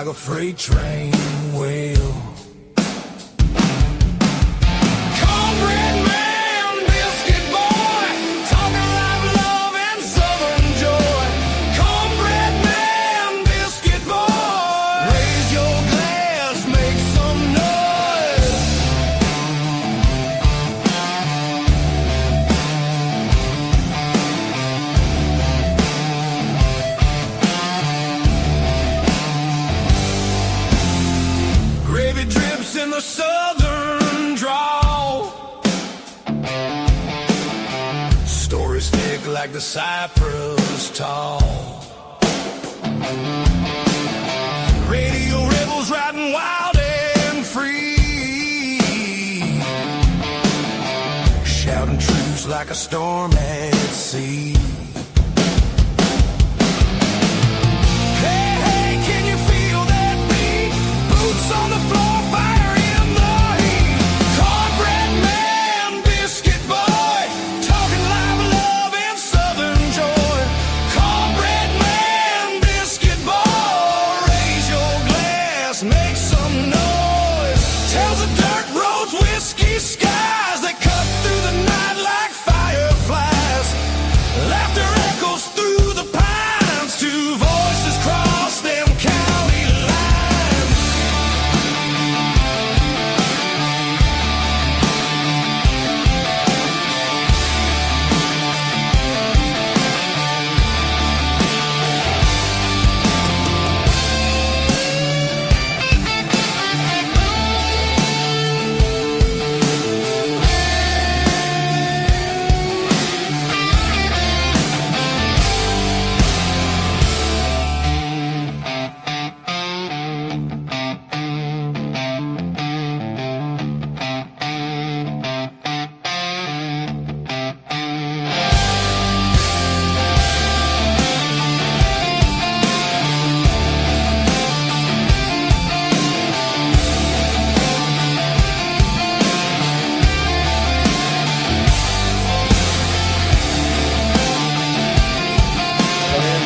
a freight train will. Cornbread man, biscuit boy, talking live love and southern joy. Cornbread man, biscuit boy, raise your glass, make some noise. Gravy drips in the southern drawl. Stories thick like the cypress tall. Radio rebels riding wild and free, shouting truths like a storm at sea. Hey, hey, can you feel that beat? Boots on the floor, fire in the heat. Cornbread man, biscuit boy, talking live love and southern joy. Cornbread man, biscuit boy, raise your glass, make some noise. Tells the dirt roads, whiskey skies that cut through the night like fireflies. Laughter echoes through the pines, two voices cross them county lines.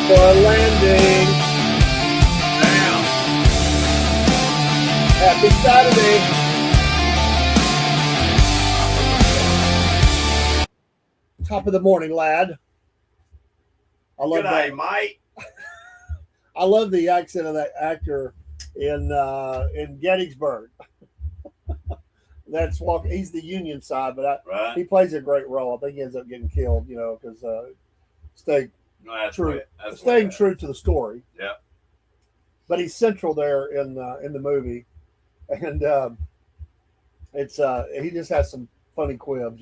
For a landing. Damn. Happy Saturday. Top of the morning, lad. I love G'day, that. mate. I love the accent of that actor in Gettysburg. That's he's the Union side, but Right? he plays a great role. I think he ends up getting killed, because staying No, that's true, right. That's staying right. true to the story. Yeah. But he's central there in the movie, and it's he just has some funny quibs,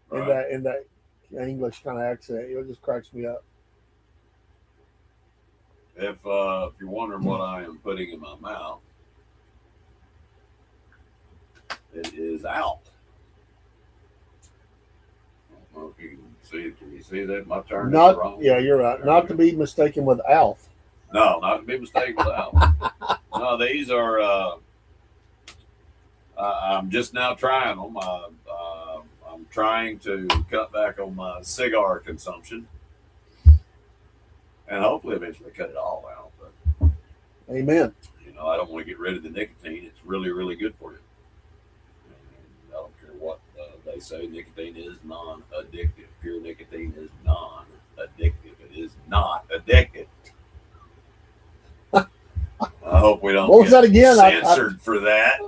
Right. in that English kind of accent. It just cracks me up. If you're wondering what I am putting in my mouth, it is out. I don't know if you can see. Can you see that? My turn is wrong. Yeah, you're right. There Not we to go. be mistaken with Alf. No, not to be mistaken with Alf. No, these are. I'm just now trying them. I'm trying to cut back on my cigar consumption, and hopefully eventually cut it all out. But Amen. I don't want to get rid of the nicotine. It's really, really good for you. And I don't care what they say. Nicotine is non-addictive. Pure nicotine is non-addictive. It is not addictive. I hope we don't What was get that again? censored for that,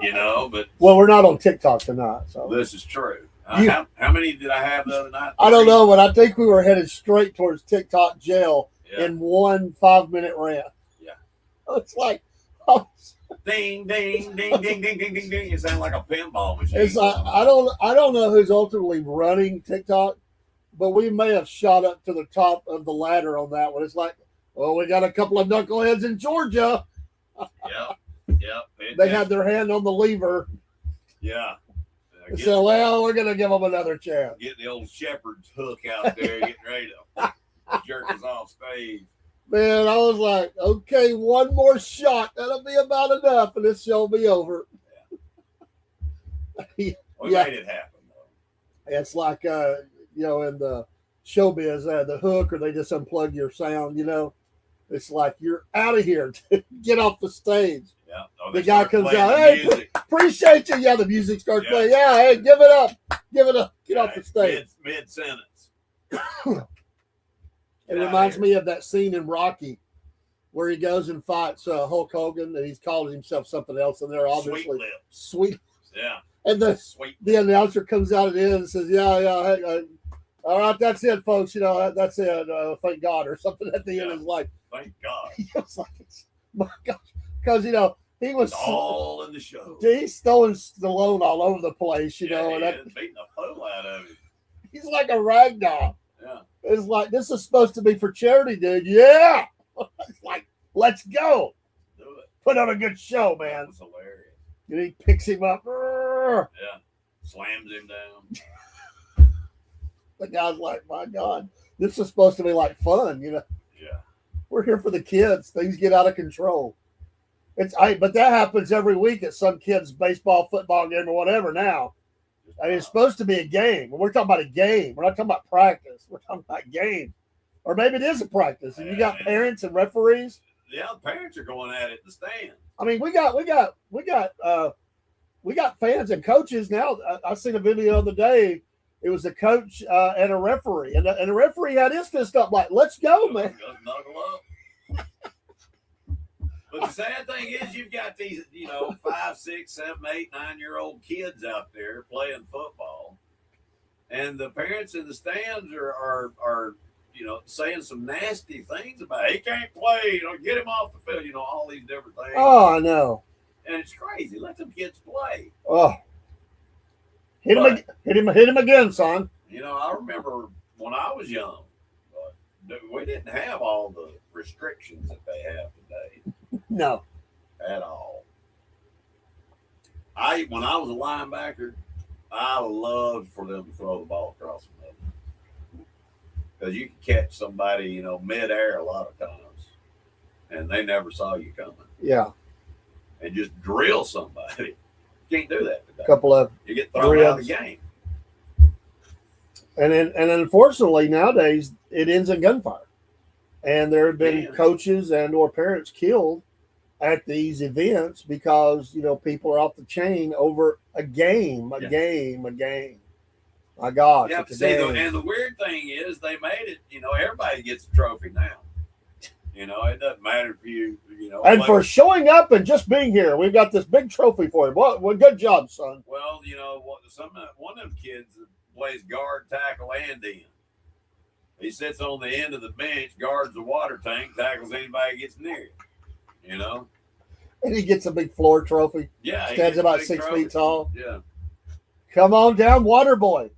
but Well, we're not on TikTok tonight, so this is true. You- How many did I have the other night? I don't know, but I think we were headed straight towards TikTok jail Yeah. in 1 5-minute rant. Yeah. It's like, oh, Ding, ding, ding, ding, ding, ding, ding, ding. You sound like a pinball machine. it's I don't know who's ultimately running TikTok, but we may have shot up to the top of the ladder on that one. It's like, well, we got a couple of knuckleheads in Georgia. Yep. They had their hand on the lever. Yeah. So, well, we're gonna give them another chance. Get the old shepherd's hook out there, getting ready to jerk us off stage. Man, I was like, okay, one more shot. That'll be about enough, and this show will be over. We Yeah. made it happen, though. It's like, in the showbiz, the hook, or they just unplug your sound, It's like, you're out of here. Get off the stage. Yeah. Oh, The they guy start comes playing out. the Hey, music. appreciate you. Yeah, the music starts Yeah. playing. Yeah, hey, give it up. Give it up. Get off the stage. Mid sentence. It reminds me of that scene in Rocky where he goes and fights Hulk Hogan, and he's calling himself something else, and they're obviously Sweet lips. sweet. Yeah. And Sweet. the announcer comes out at the end and says, "Yeah, hey, all right, that's it, folks. You know, that's it. Thank God," or something at the end. Yeah. Is like, Thank God. it's like, my gosh, because he was It's all in the show. he's throwing Stallone all over the place, and He that, is beating the fool out of him. he's like a rag doll. Yeah. It's like, this is supposed to be for charity, dude. Yeah, it's like, let's go. Do it. Put on a good show, That man. was hilarious. And he picks him up. Yeah. Slams him down. The guy's like, my God, this is supposed to be like fun, Yeah. We're here for the kids. Things get out of control. But that happens every week at some kid's baseball, football game, or whatever. Now, I mean, it's supposed to be a game. We're talking about a game. We're not talking about practice. We're talking about game, or maybe it is a practice. And you got parents and referees. Yeah, the parents are going at it in the stand. I mean, we got fans and coaches now. I seen a video the other day. It was a coach and a referee, and the referee had his fist up like, "Let's go, man." Go snuggle up. But the sad thing is, you've got these, 5, 6, 7, 8, 9-year-old kids out there playing football, and the parents in the stands are saying some nasty things about it. He can't play. Get him off the field. All these different things. Oh, I know. And it's crazy. Let them kids play. Oh, hit him again, son. I remember when I was young, we didn't have all the restrictions that they have today. No, At all. When I was a linebacker, I loved for them to throw the ball across the middle. Because you could catch somebody, midair a lot of times, and they never saw you coming. yeah, And just drill somebody. You can't do that today. a couple of, You get thrown out of the game. and unfortunately nowadays it ends in gunfire, and there have been coaches and or parents killed at these events because people are off the chain over a game. My gosh, Yeah, it's a see, game. and the weird thing is they made it, everybody gets a trophy now. It doesn't matter if you. And for showing up and just being here, we've got this big trophy for you. Well, good job, son. Well, one of them kids plays guard, tackle, and end. He sits on the end of the bench, guards the water tank, tackles anybody who gets near it. And he gets a big floor trophy. Yeah, he Stands gets a about big 6 trophy. feet tall. Yeah, Come on down, water boy.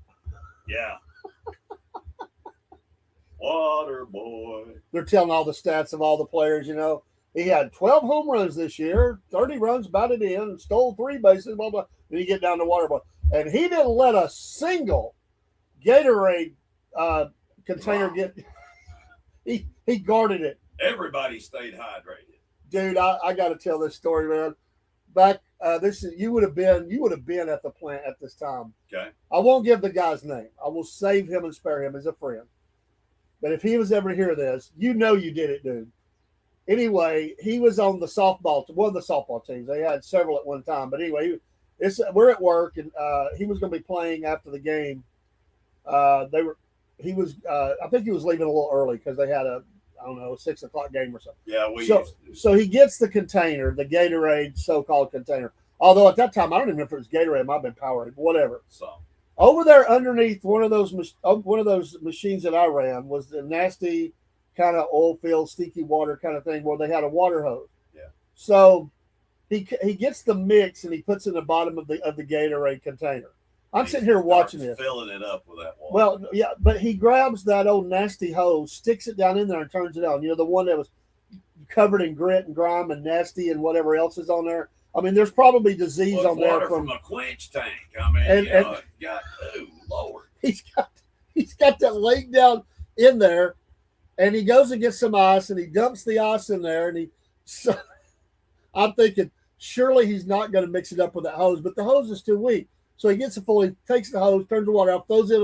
yeah. Water boy. They're telling all the stats of all the players. He had 12 home runs this year, 30 runs, batted in, stole 3 bases, blah, blah. Then you get down to water boy. And he didn't let a single Gatorade container get. He guarded it. Everybody stayed hydrated. Dude, I got to tell this story, man. Back, you would have been at the plant at this time. Okay. I won't give the guy's name. I will save him and spare him as a friend. But if he was ever to hear this, you did it, dude. Anyway, he was on the one of the softball teams. They had several at one time. But anyway, we're at work, and he was going to be playing after the game. I think he was leaving a little early because they had a 6 o'clock game or something. Yeah, So he gets the container, the Gatorade so-called container. Although at that time, I don't even know if it was Gatorade. It might have been Powerade, whatever. So over there underneath one of those machines that I ran was the nasty kind of oil-filled, sticky water kind of thing where they had a water hose. Yeah. So he gets the mix and he puts it in the bottom of the Gatorade container. I'm sitting here watching this. Filling it up with that water. Well, yeah, but he grabs that old nasty hose, sticks it down in there, and turns it on. The one that was covered in grit and grime and nasty and whatever else is on there. I mean, there's probably disease on there from a quench tank. I mean, Lord. He's got that laid down in there, and he goes and gets some ice, and he dumps the ice in there, and so I'm thinking surely he's not going to mix it up with that hose, but the hose is too weak. So he gets he takes the hose, turns the water off, throws it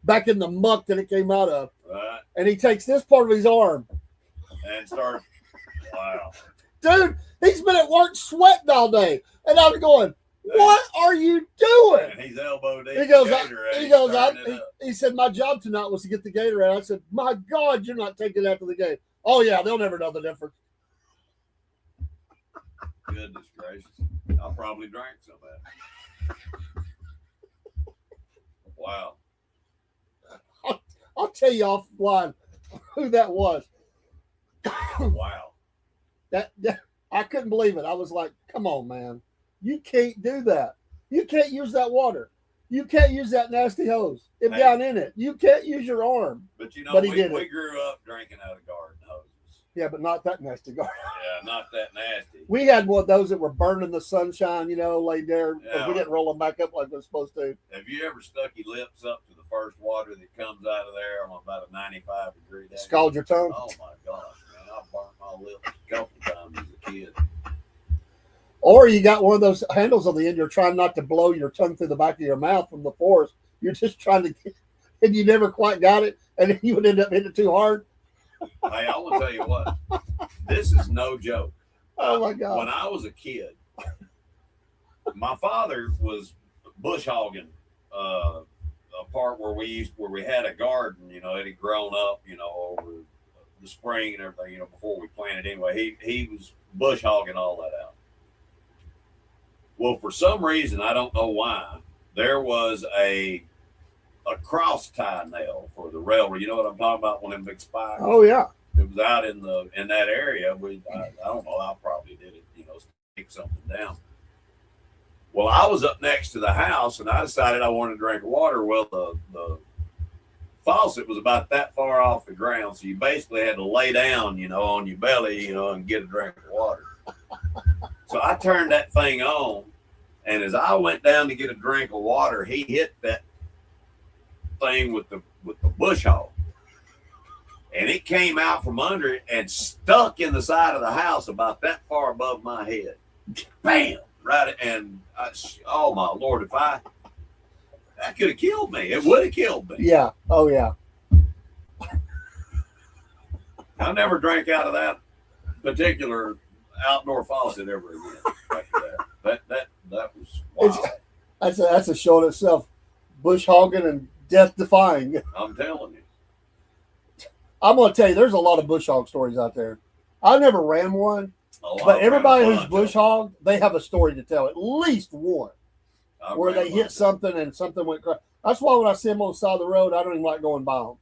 back in the muck that it came out of, Right. and he takes this part of his arm and start. Wow. Dude, he's been at work sweating all day. And I'm going, what are you doing? And he's elbowed deep. He goes, Gatorade, he said, my job tonight was to get the Gatorade. I said, my God, you're not taking that to the game. Oh, yeah, they'll never know the difference. Goodness gracious. I probably drank some of that. Wow. I'll tell you offline who that was. Wow. That I couldn't believe it. I was like, come on, man. You can't do that. You can't use that water. You can't use that nasty hose. It down in it. You can't use your arm. But you know, But we grew up drinking out of garden hoses. Yeah, but not that nasty garden. Yeah, not that nasty. We had one of those that were burning in the sunshine, laid there. Yeah. We didn't roll them back up like we're supposed to. Have you ever stuck your lips up to the first water that comes out of there on about a 95-degree day? Scald your tongue. Oh my gosh, man! I burnt my lips a couple times as a kid. Or you got one of those handles on the end. You're trying not to blow your tongue through the back of your mouth from the force. You're just trying to get, and you never quite got it, and then you would end up hitting it too hard. Hey, I will tell you what. This is no joke. Oh my God! When I was a kid, my father was bush hogging a part where we had a garden. It had grown up, over the spring and everything. Before we planted anyway. He was bush hogging all that out. Well, for some reason, I don't know why, there was a cross tie nail for the railroad. You know what I'm talking about? One of them big spikes. Oh yeah. It was out in that area. I don't know. I probably did it. Stick something down. Well, I was up next to the house, and I decided I wanted to drink water. Well, the faucet was about that far off the ground, so you basically had to lay down, on your belly, and get a drink of water. So I turned that thing on, and as I went down to get a drink of water, he hit that thing with the bush hog, and it came out from under it and stuck in the side of the house about that far above my head. Bam! Right, and oh my Lord, that could have killed me. It would have killed me. Yeah. Oh yeah. I never drank out of that particular outdoor faucet ever again. After that was wild. That's a show in itself. Bush hogging and death defying. I'm telling you. I'm gonna tell you, there's a lot of bush hog stories out there. I never ran one, but everybody who's bush hogged, they have a story to tell. At least one where they hit something and something went crazy. That's why when I see them on the side of the road, I don't even like going by them.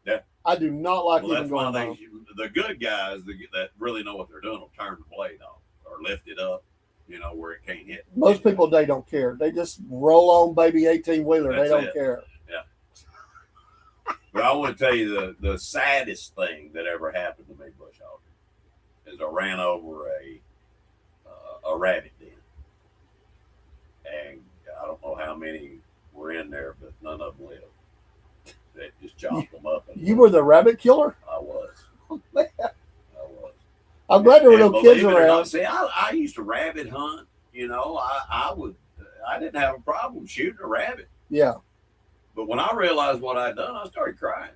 Yeah. I do not like even that's going by them. The good guys that really know what they're doing will turn the blade off or lift it up, where it can't hit. Most people, they don't care. They just roll on baby 18-wheeler. They don't care. Yeah. But I want to tell you the saddest thing that ever happened to me bush hogging is I ran over a rabbit den. And I don't know how many were in there, but none of them lived. They just chopped them up. You were the rabbit killer? I was. Oh, man. I was. I'm glad there were no kids around. See, I used to rabbit hunt. I didn't have a problem shooting a rabbit. Yeah. But when I realized what I'd done, I started crying.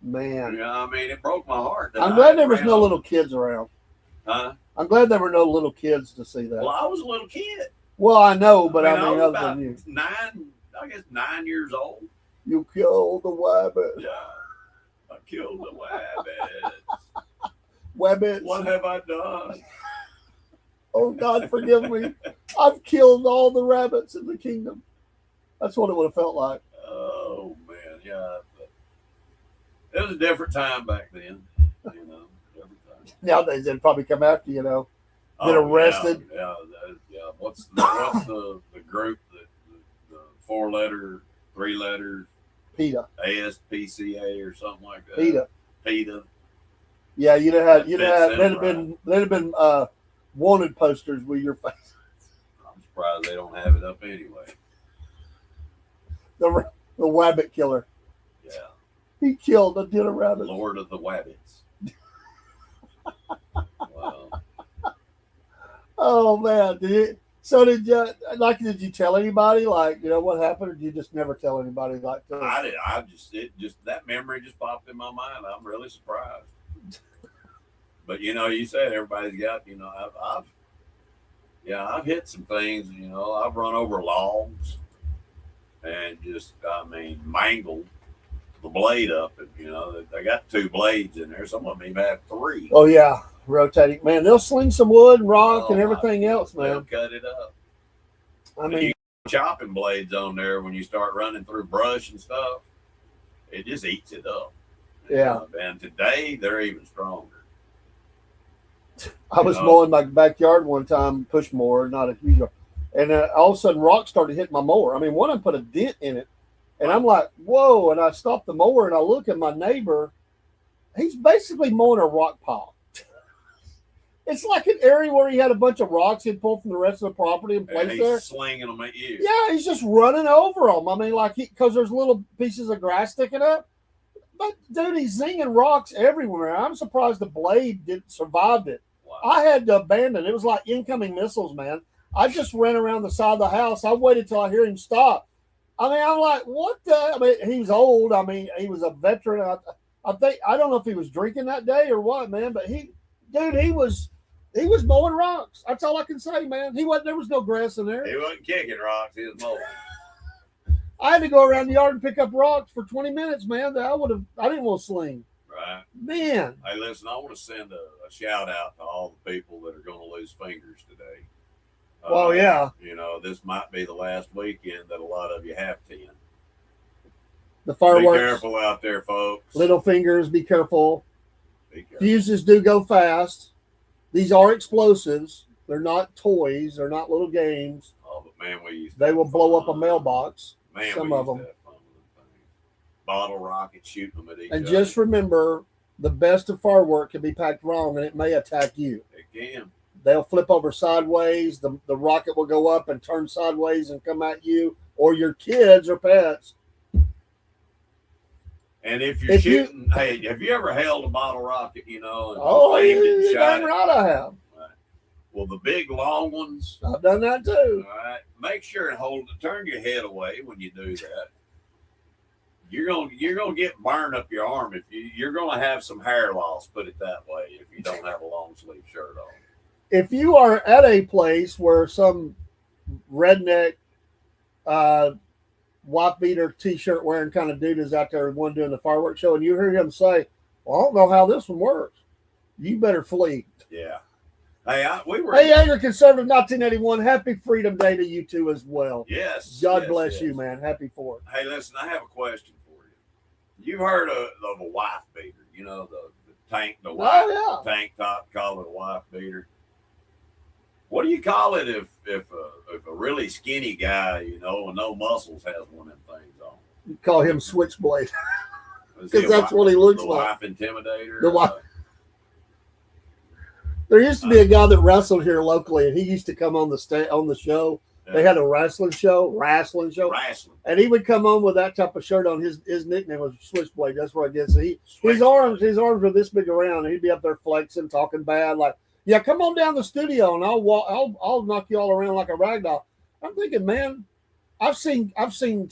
Man. It broke my heart. I'm glad there was no little kids around. Huh? I'm glad there were no little kids to see that. Well, I was a little kid. Well, I know, but I was other about than you. 9 years old. You killed the rabbit. Yeah. I killed the rabbit. Rabbits. What have I done? Oh, God, forgive me. I've killed all the rabbits in the kingdom. That's what it would have felt like. Oh, man. Yeah. It was a different time back then. Different time. Nowadays, they'd probably come after you, get arrested. Yeah. What's the group that the 3 letters? PETA. ASPCA or something like that. PETA. Yeah, they'd have been wanted posters with your face. I'm surprised they don't have it up anyway. The rabbit killer. Yeah. He killed a den of rabbits. Lord of the Wabbits. Wow. Oh man, did you tell anybody what happened, or did you just never tell anybody like that? I did. That memory just popped in my mind. I'm really surprised. But you said everybody's got. I've hit some things. I've run over logs and just, mangled the blade up, and they got 2 blades in there. Some of them even have 3. Oh yeah, rotating, man. They'll sling some wood and rock and my everything else, They'll man. cut it up. I And mean, you chopping blades on there when you start running through brush and stuff, it just eats it up. yeah. And today they're even stronger. I was mowing my backyard one time, push mower, not a huge one, and all of a sudden rocks started hitting my mower. I mean, one of them put a dent in it, and I'm like, whoa! And I stopped the mower and I look at my neighbor. He's basically mowing a rock pile. It's like an area where he had a bunch of rocks he'd pulled from the rest of the property and placed he's there. slinging them at you. Yeah, he's just running over them. I mean, like, because there's little pieces of grass sticking up. But, dude, he's zinging rocks everywhere. I'm surprised the blade didn't survive it. Wow. I had to abandon. It was like incoming missiles, man. I just ran around the side of the house. I waited till I hear him stop. I mean, I'm like, what the? I mean, he was old. I mean, he was a veteran. I don't know if he was drinking that day or what, man, but he was mowing rocks. That's all I can say, man. There was no grass in there. He wasn't kicking rocks, he was mowing. I had to go around the yard and pick up rocks for 20 minutes, man. I didn't want to sling. Right. Man. Hey, listen, I want to send a shout out to all the people that are going to lose fingers today. Well, yeah. This might be the last weekend that a lot of you have 10. The fireworks. Be careful out there, folks. Little fingers, be careful. Be careful. Fuses do go fast. These are explosives. They're not toys. They're not little games. Oh, but man, They will blow up a mailbox. Man, some we of used to them. have fun with them things. Bottle rockets, shooting them at each And other. just remember, the best of firework can be packed wrong, and it may attack you. It can. They'll flip over sideways. The rocket will go up and turn sideways and come at you or your kids or pets. And if you're shooting, hey, have you ever held a bottle rocket, and Oh, aimed it and you shot dang it? right I have. Right. Well, the big long ones, I've done that too. all right, make sure and turn your head away when you do that. You're gonna get burned up your arm if you're gonna have some hair loss, put it that way, if you don't have a long sleeve shirt on. If you are at a place where some redneck wife beater t-shirt wearing kind of dude is out there, one doing the fireworks show, and you hear him say, well, I don't know how this one works, you better flee. Yeah. Hey, Hey, Angry Conservative 1981, happy Freedom Day to you too as well. Yes. God yes, bless yes. you, man. Happy for it. Hey, listen, I have a question for you. You've heard of a wife beater, the white tank top, call it a wife beater. What do you call it if a really skinny guy, with no muscles has one of them things on? You call him Switchblade Is he because that's a what he looks the like. wife intimidator. The wife. There used to be a guy that wrestled here locally, and he used to come on the show. Yeah. They had a wrestling show, Wrestling. and he would come on with that type of shirt on. His nickname was Switchblade. That's where I guess his arms were this big around, and he'd be up there flexing, talking bad, like, yeah, come on down the studio, and I'll knock you all around like a rag doll. I'm thinking, man, I've seen small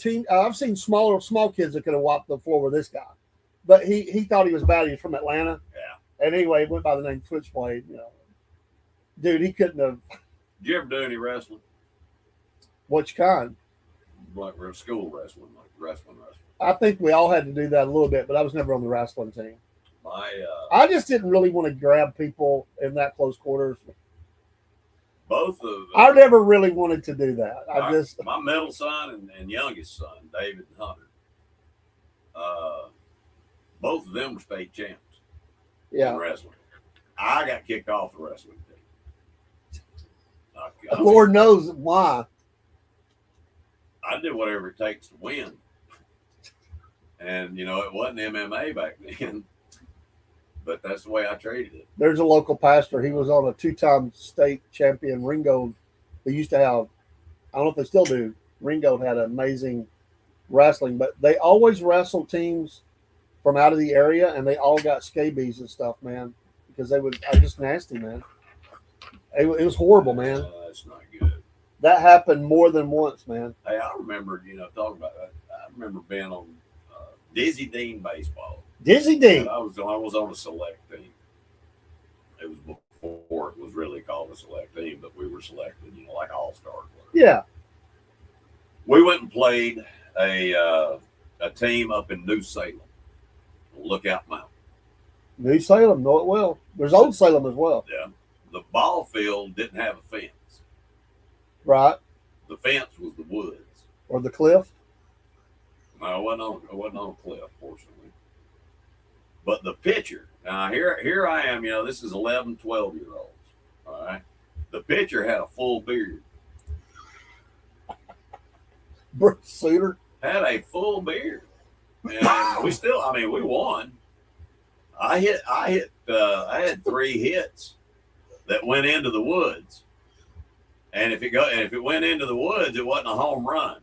kids that could have wiped the floor with this guy, but he thought he was bad. He was from Atlanta. Yeah. And anyway, he went by the name Switchblade. Dude, he couldn't have. Did you ever do any wrestling? Which kind? Like school wrestling, like wrestling. I think we all had to do that a little bit, but I was never on the wrestling team. I I just didn't really want to grab people in that close quarters. both of I never really wanted to do that. my middle son and youngest son, David and Hunter. Both of them were state champs in wrestling. I got kicked off the wrestling team. Lord knows why. I did whatever it takes to win. And, it wasn't MMA back then, but that's the way I treated it. There's a local pastor. He was on a 2-time state champion. Ringo, they used to have, I don't know if they still do. Ringo had amazing wrestling, but they always wrestled teams from out of the area, and they all got scabies and stuff, man, because I was just nasty, man. It was horrible, man. That's not good. That happened more than once, man. Hey, I remember, talking about that. I remember being on Dizzy Dean baseball. Dizzy Dean. I was on a select team. It was before it was really called a select team, but we were selected, like all stars. Yeah. We went and played a team up in New Salem, Lookout Mountain. New Salem, know it well. There's Old Salem as well. Yeah. The ball field didn't have a fence. Right. The fence was the woods. Or the cliff. No, it wasn't on a cliff, fortunately. But the pitcher, now here I am, this is 11, 12-year-olds. All right. The pitcher had a full beard. Bruce Sutter. Had a full beard. And we won. I had 3 hits that went into the woods. And if it went into the woods, it wasn't a home run.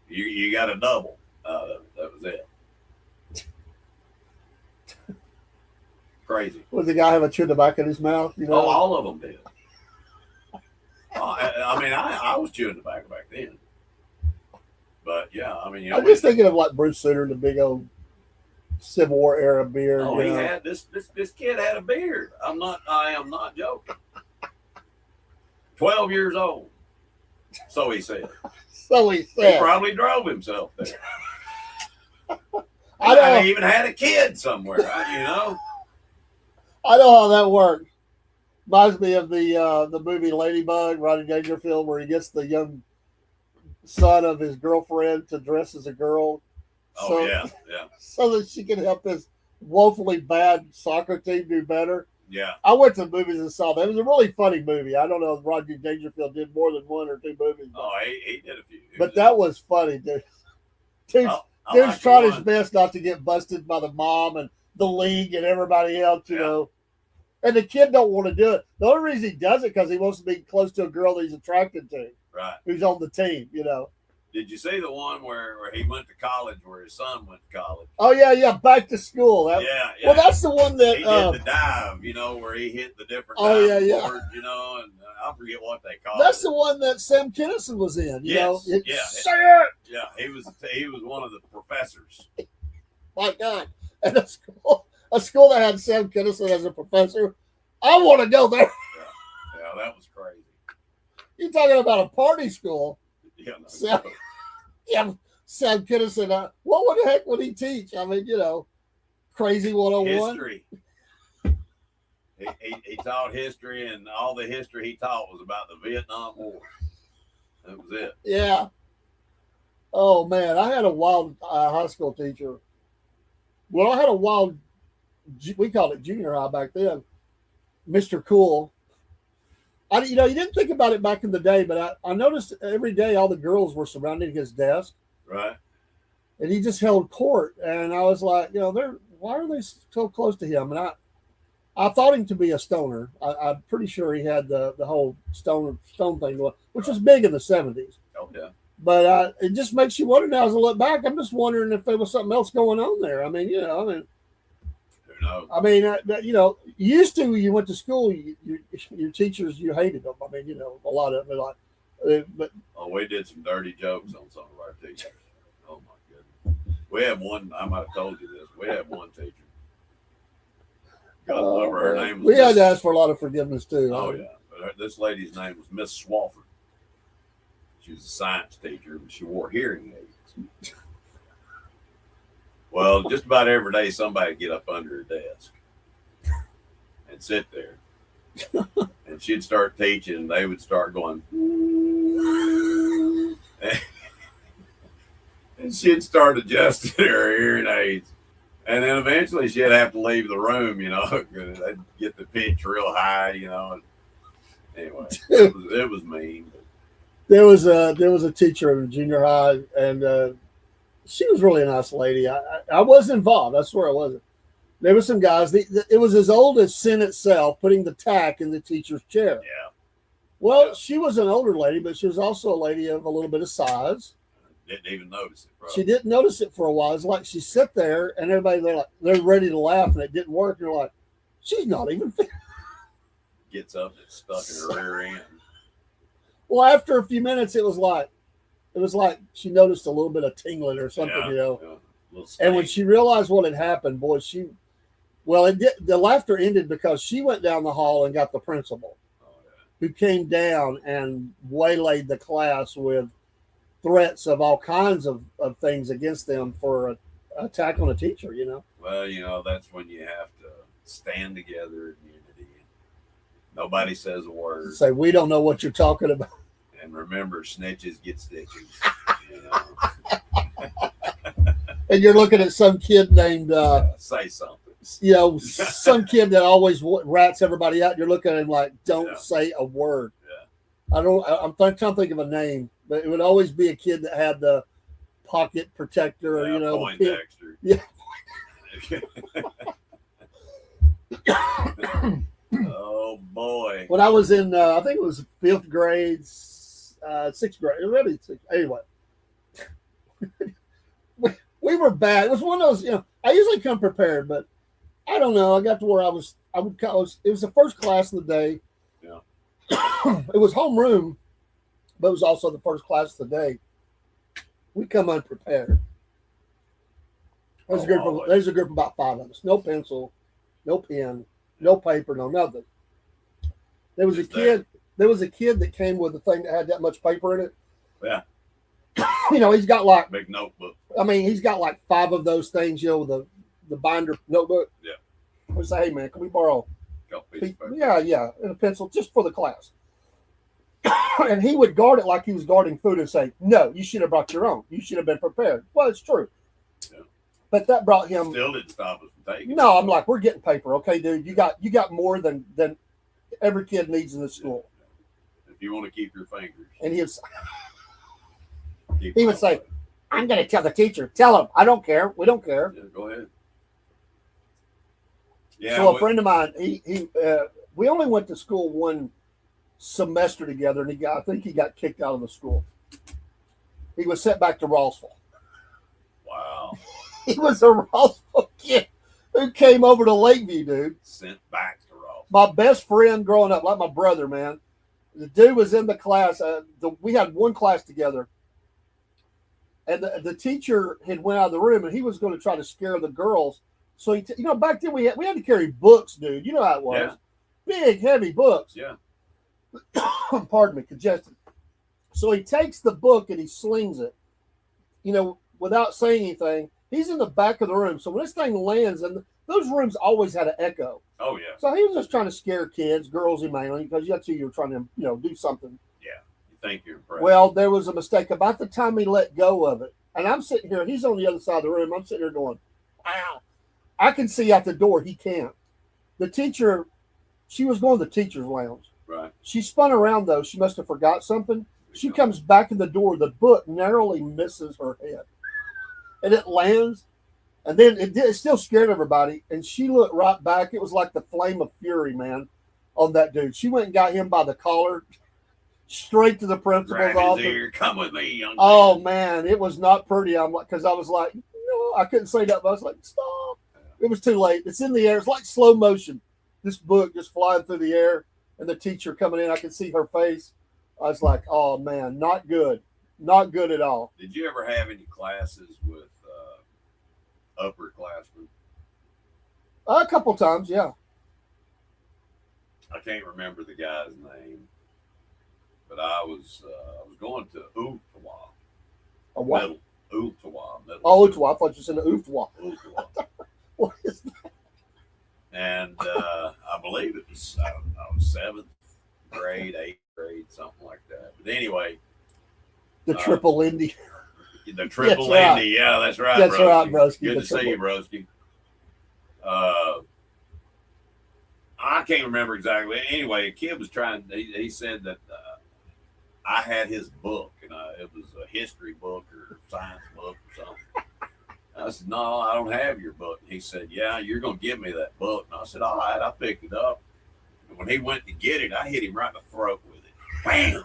You got a double. That was it. Crazy. Was the guy have a chew tobacco in his mouth? Oh, all of them did. I was chewing tobacco back then. But yeah, I'm just thinking of like Bruce Sutter, the big old Civil War era beard. Oh, he had this kid had a beard. I am not joking. 12 years old. So he said. He probably drove himself there. I even had a kid somewhere, I know how that works. Reminds me of the movie Ladybug, Rodney Dangerfield, where he gets the young son of his girlfriend to dress as a girl. Yeah. So that she can help his woefully bad soccer team do better. Yeah. I went to the movies and saw that. It was a really funny movie. I don't know if Rodney Dangerfield did more than 1 or 2 movies. He did a few. But that was funny, dude. Dude's trying his best not to get busted by the mom and the league and everybody else, you know. And the kid don't want to do it. The only reason he does it because he wants to be close to a girl that he's attracted to. Right. Who's on the team, Did you see the one where he went to college, where his son went to college? Oh, yeah, back to school. Yeah. Well, that's the one that... He did the dive, where he hit the different boards, and I forget what they call it. That's the one that Sam Kinison was in, you know? Yeah. Say it! Yeah, he was one of the professors. My God. And a school that had Sam Kinison as a professor, I want to go there. Yeah, that was crazy. You're talking about a party school. Yeah, Sam Kinison. What the heck would he teach? Crazy 101. History. He taught history, and all the history he taught was about the Vietnam War. That was it. Yeah. Oh, man. I had a wild high school teacher. Well, I had a wild, we called it junior high back then, Mr. Cool. You didn't think about it back in the day, but I noticed every day all the girls were surrounding his desk. Right. And he just held court. And I was like, why are they so close to him? And I thought him to be a stoner. I'm pretty sure he had the whole stone thing, which was big in the 70s. Oh, yeah. But it just makes you wonder now as I look back. I'm just wondering if there was something else going on there. Who knows? Used to, you went to school, your teachers, you hated them. A lot of them. But we did some dirty jokes on some of our teachers. Oh, my goodness. We had one, I might have told you this. We had one teacher. God love her. Her name was we had to ask for a lot of forgiveness, too. Oh, yeah. But this lady's name was Miss Swafford. She was a science teacher, but she wore hearing aids. Well, just about every day, somebody would get up under her desk and sit there. And she'd start teaching, and they would start going. And she'd start adjusting her hearing aids. And then eventually she'd have to leave the room, they'd get the pitch real high, And anyway, it was mean. There was a teacher in junior high, and she was really a nice lady. I wasn't involved. I swear I wasn't. There were some guys. It was as old as sin itself, putting the tack in the teacher's chair. Yeah. Well, she was an older lady, but she was also a lady of a little bit of size. Didn't even notice it. Probably. She didn't notice it for a while. It's like she sat there, and everybody they're ready to laugh, and it didn't work. And they're like, she's not even. Gets up, it's stuck in her rear end. Well, after a few minutes, it was like she noticed a little bit of tingling or something, Yeah, And when she realized what had happened, boy, Well, the laughter ended because she went down the hall and got the principal, Oh yeah. who came down and waylaid the class with threats of all kinds of things against them for an attack on a teacher, you know. Well, that's when you have to stand together in unity. Nobody says a word. Say, we don't know what you're talking about. And remember, snitches get stitches. You know, And you're looking at some kid named, say something. Some kid that always rats everybody out. You're looking at him like, don't Yeah. say a word. Yeah. I'm trying to think of a name, but it would always be a kid that had the pocket protector, or, the pin. Poindexter. Yeah. Oh boy. When I was in, I think it was fifth grade, sixth grade, maybe anyway. we were bad. It was one of those, I usually come prepared, but I don't know. I got to where it was the first class of the day. Yeah. It was homeroom, but it was also the first class of the day. We come unprepared. There's a group of about 5 of us. No pencil, no pen, no paper, no nothing. There was a kid that came with a thing that had that much paper in it. Yeah. He's got like big notebook. I mean, he's got like 5 of those things, the binder notebook. Yeah. We say, hey man, can we borrow? Paper. Yeah, and a pencil just for the class. And he would guard it like he was guarding food and say, no, you should have brought your own. You should have been prepared. Well, it's true. Yeah. But that brought him. Still didn't stop us from taking. No, I'm like, we're getting paper, okay, dude. You got more than every kid needs in the school. If you want to keep your fingers. And he would say, I'm going to tell the teacher. Tell him. I don't care. We don't care. Yeah, go ahead. Yeah. So a friend of mine, we only went to school one semester together, and I think he got kicked out of the school. He was sent back to Rossville. Wow. He was a Rossville kid who came over to Lakeview, dude. Sent back to Rossville. My best friend growing up, like my brother, man. The dude was in the class. We had one class together. And the teacher had went out of the room, and he was going to try to scare the girls. So back then we had to carry books, dude. You know how it was, big, heavy books. Yeah. Pardon me, congested. So he takes the book and he slings it, without saying anything. He's in the back of the room. So when this thing lands, and those rooms always had an echo. Oh yeah. So he was just trying to scare kids, girls mainly, because that's who you were trying to, do something. Yeah. You think you're impressed. Well, there was a mistake. About the time he let go of it, and I'm sitting here, he's on the other side of the room. I'm sitting here going, wow. I can see out the door. He can't. The teacher, she was going to the teacher's lounge. Right. She spun around, though. She must have forgot something. She comes back in the door. The book narrowly misses her head. And it lands. And then it still scared everybody. And she looked right back. It was like the flame of fury, man, on that dude. She went and got him by the collar, straight to the principal's office. Ear. Come with me, young man. Oh, man. It was not pretty. Because I was like, I couldn't say that. But I was like, stop. It was too late. It's in the air. It's like slow motion. This book just flying through the air, and the teacher coming in. I could see her face. I was like, oh, man, not good. Not good at all. Did you ever have any classes with upperclassmen? A couple times, yeah. I can't remember the guy's name, but I was going to Ooltewah. A what? Middle. Ooltewah. Oh, Ooltewah. I thought you said Ooltewah. Ooltewah. What is that? And I believe it was, I don't know, 7th grade, 8th grade, something like that. But anyway. The triple Indy. The triple Indy. Right. Yeah, that's right. That's Broski. right, Broski. Good to see you, Broski. I can't remember exactly. Anyway, a kid was trying, he said that I had his book, and it was a history book or science book or something. I said, no, I don't have your book. And he said, yeah, you're going to give me that book. And I said, all right, I picked it up. And when he went to get it, I hit him right in the throat with it. Bam!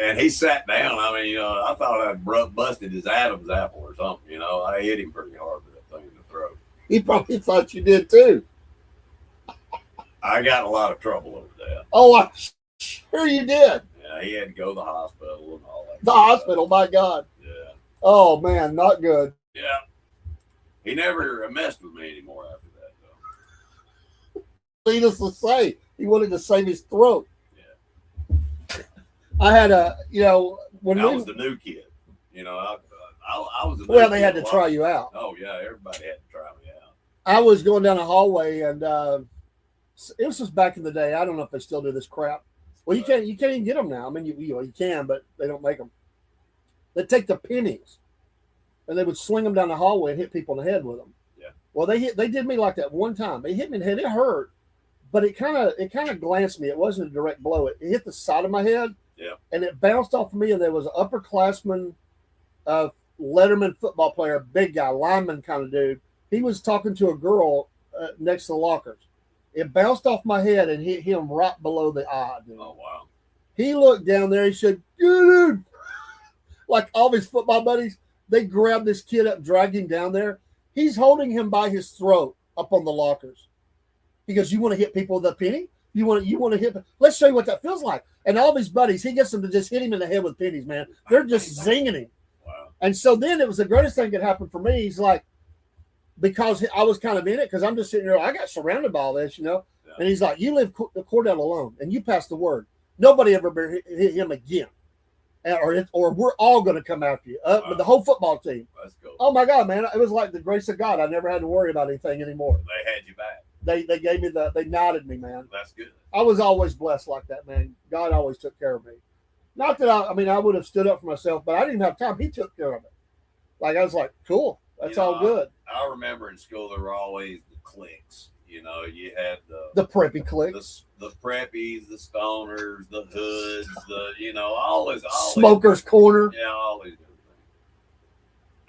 And he sat down. I mean, I thought I'd busted his Adam's apple or something. I hit him pretty hard with that thing in the throat. He probably thought you did too. I got in a lot of trouble over that. Oh, I'm sure you did. Yeah, he had to go to the hospital and all that. The hospital, my God. Yeah. Oh, man, not good. Yeah. He never messed with me anymore after that, though. Needless to say, he wanted to save his throat. Yeah. I had when I we was the new kid. I was the new well, they kid had to a lot. try you out. Oh, yeah. Everybody had to try me out. I was going down a hallway, and it was just back in the day. I don't know if they still do this crap. Well, you can't even get them now. I mean, you can, but they don't make them. They take the pennies, and they would sling them down the hallway and hit people in the head with them. Yeah. Well, they did me like that one time. They hit me in the head. It hurt, but it kind of glanced me. It wasn't a direct blow. It hit the side of my head. Yeah. And it bounced off of me, and there was an upperclassman, Letterman football player, big guy, lineman kind of dude. He was talking to a girl next to the lockers. It bounced off my head and hit him right below the eye, dude. Oh, wow. He looked down there. He said, dude, like all of his football buddies, they grabbed this kid up, dragged him down there. He's holding him by his throat up on the lockers. He goes, you want to hit people with a penny? You want to hit? Let's show you what that feels like. And all of his buddies, he gets them to just hit him in the head with pennies, man. They're just zinging him. Wow. And so then it was the greatest thing that happened for me. He's like, because I was kind of in it, because I'm just sitting there, I got surrounded by all this, Yeah. And he's like, you leave Cordell alone, and you pass the word. Nobody ever hit him again. Or we're all going to come after you. Wow. The whole football team. Let's go. Oh, my God, man. It was like the grace of God. I never had to worry about anything anymore. They had you back. They gave me they nodded me, man. That's good. I was always blessed like that, man. God always took care of me. Not that I would have stood up for myself, but I didn't have time. He took care of it. Like, I was like, cool. That's all good. I remember in school there were always the cliques. You had the preppy clique, the preppies, the stoners, the hoods, always smokers corner. Yeah, always.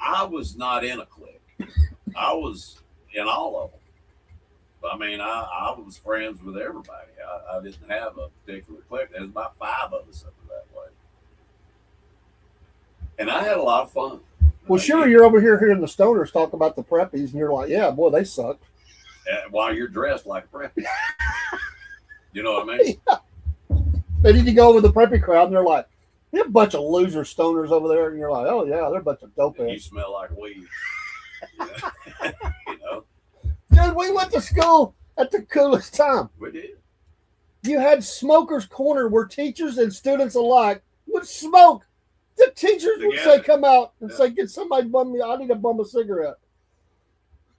I was not in a clique. I was in all of them. I mean, I was friends with everybody. I didn't have a particular clique. There's about 5 of us up that way. And I had a lot of fun. Well, sure, you're over here hearing the stoners talk about the preppies, and you're like, yeah, boy, they suck. While you're dressed like a preppy. You know what I mean? Yeah. Then you go over the preppy crowd, and they're like, you're a bunch of loser stoners over there. And you're like, oh, yeah, they're a bunch of dope heads. You smell like weed. Dude, we went to school at the coolest time. We did. You had smokers' corner where teachers and students alike would smoke. The teachers would say, come out and say, get somebody bum me. I need to bum a cigarette.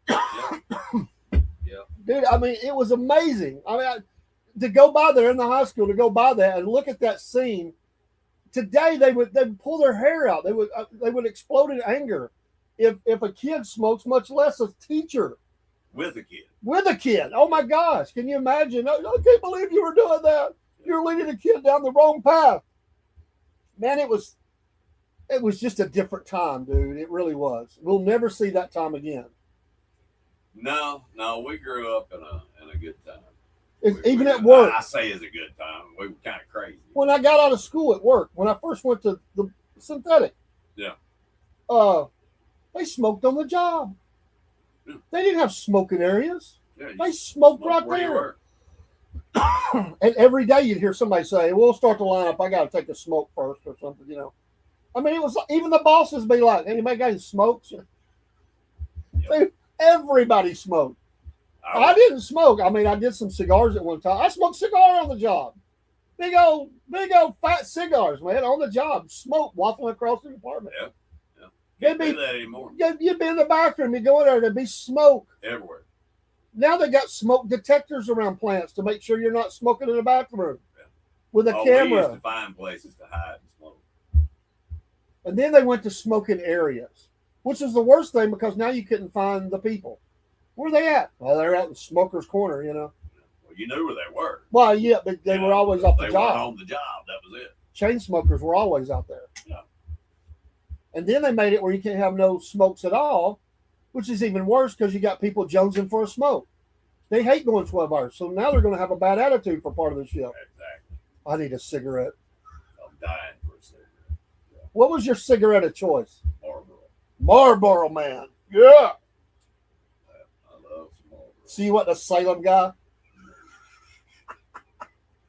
Yeah. Dude, I mean, it was amazing. I mean, to go by there in the high school, to go by that and look at that scene. Today, they'd pull their hair out. They would explode in anger if a kid smokes, much less a teacher. With a kid. With a kid. Oh, my gosh. Can you imagine? I can't believe you were doing that. You're leading a kid down the wrong path. Man, it was just a different time, dude. It really was. We'll never see that time again. No, we grew up in a good time. Even at work. I say it's a good time. We were kind of crazy. When I got out of school at work, when I first went to the synthetic, they smoked on the job. Yeah. They didn't have smoking areas. Yeah, they smoked right there. And every day you'd hear somebody say, we'll start the lineup. I got to take a smoke first or something, I mean, it was even the bosses be like, anybody got any smokes? Yep. Everybody smoked. I didn't smoke. I mean, I did some cigars at one time. I smoked cigar on the job. Big old fat cigars, man, on the job. Smoke waffling across the department. Yeah. Can't do that anymore. You'd be in the bathroom, you go in there, there'd be smoke. Everywhere. Now they got smoke detectors around plants to make sure you're not smoking in the bathroom. Yeah. With a camera. We used to find places to hide and smoke. And then they went to smoking areas, which was the worst thing because now you couldn't find the people. Where are they at? Well, they're out in Smoker's Corner, Well, you knew where they were. Well, yeah, but they were always off the job. They weren't on the job. That was it. Chain smokers were always out there. Yeah. And then they made it where you can't have no smokes at all, which is even worse because you got people jonesing for a smoke. They hate going 12 hours. So now they're going to have a bad attitude for part of the shift. Exactly. I need a cigarette. I'm dying for a cigarette. Yeah. What was your cigarette of choice? Marlboro, man. Yeah. I love Marlboro. So you wasn't a Salem guy?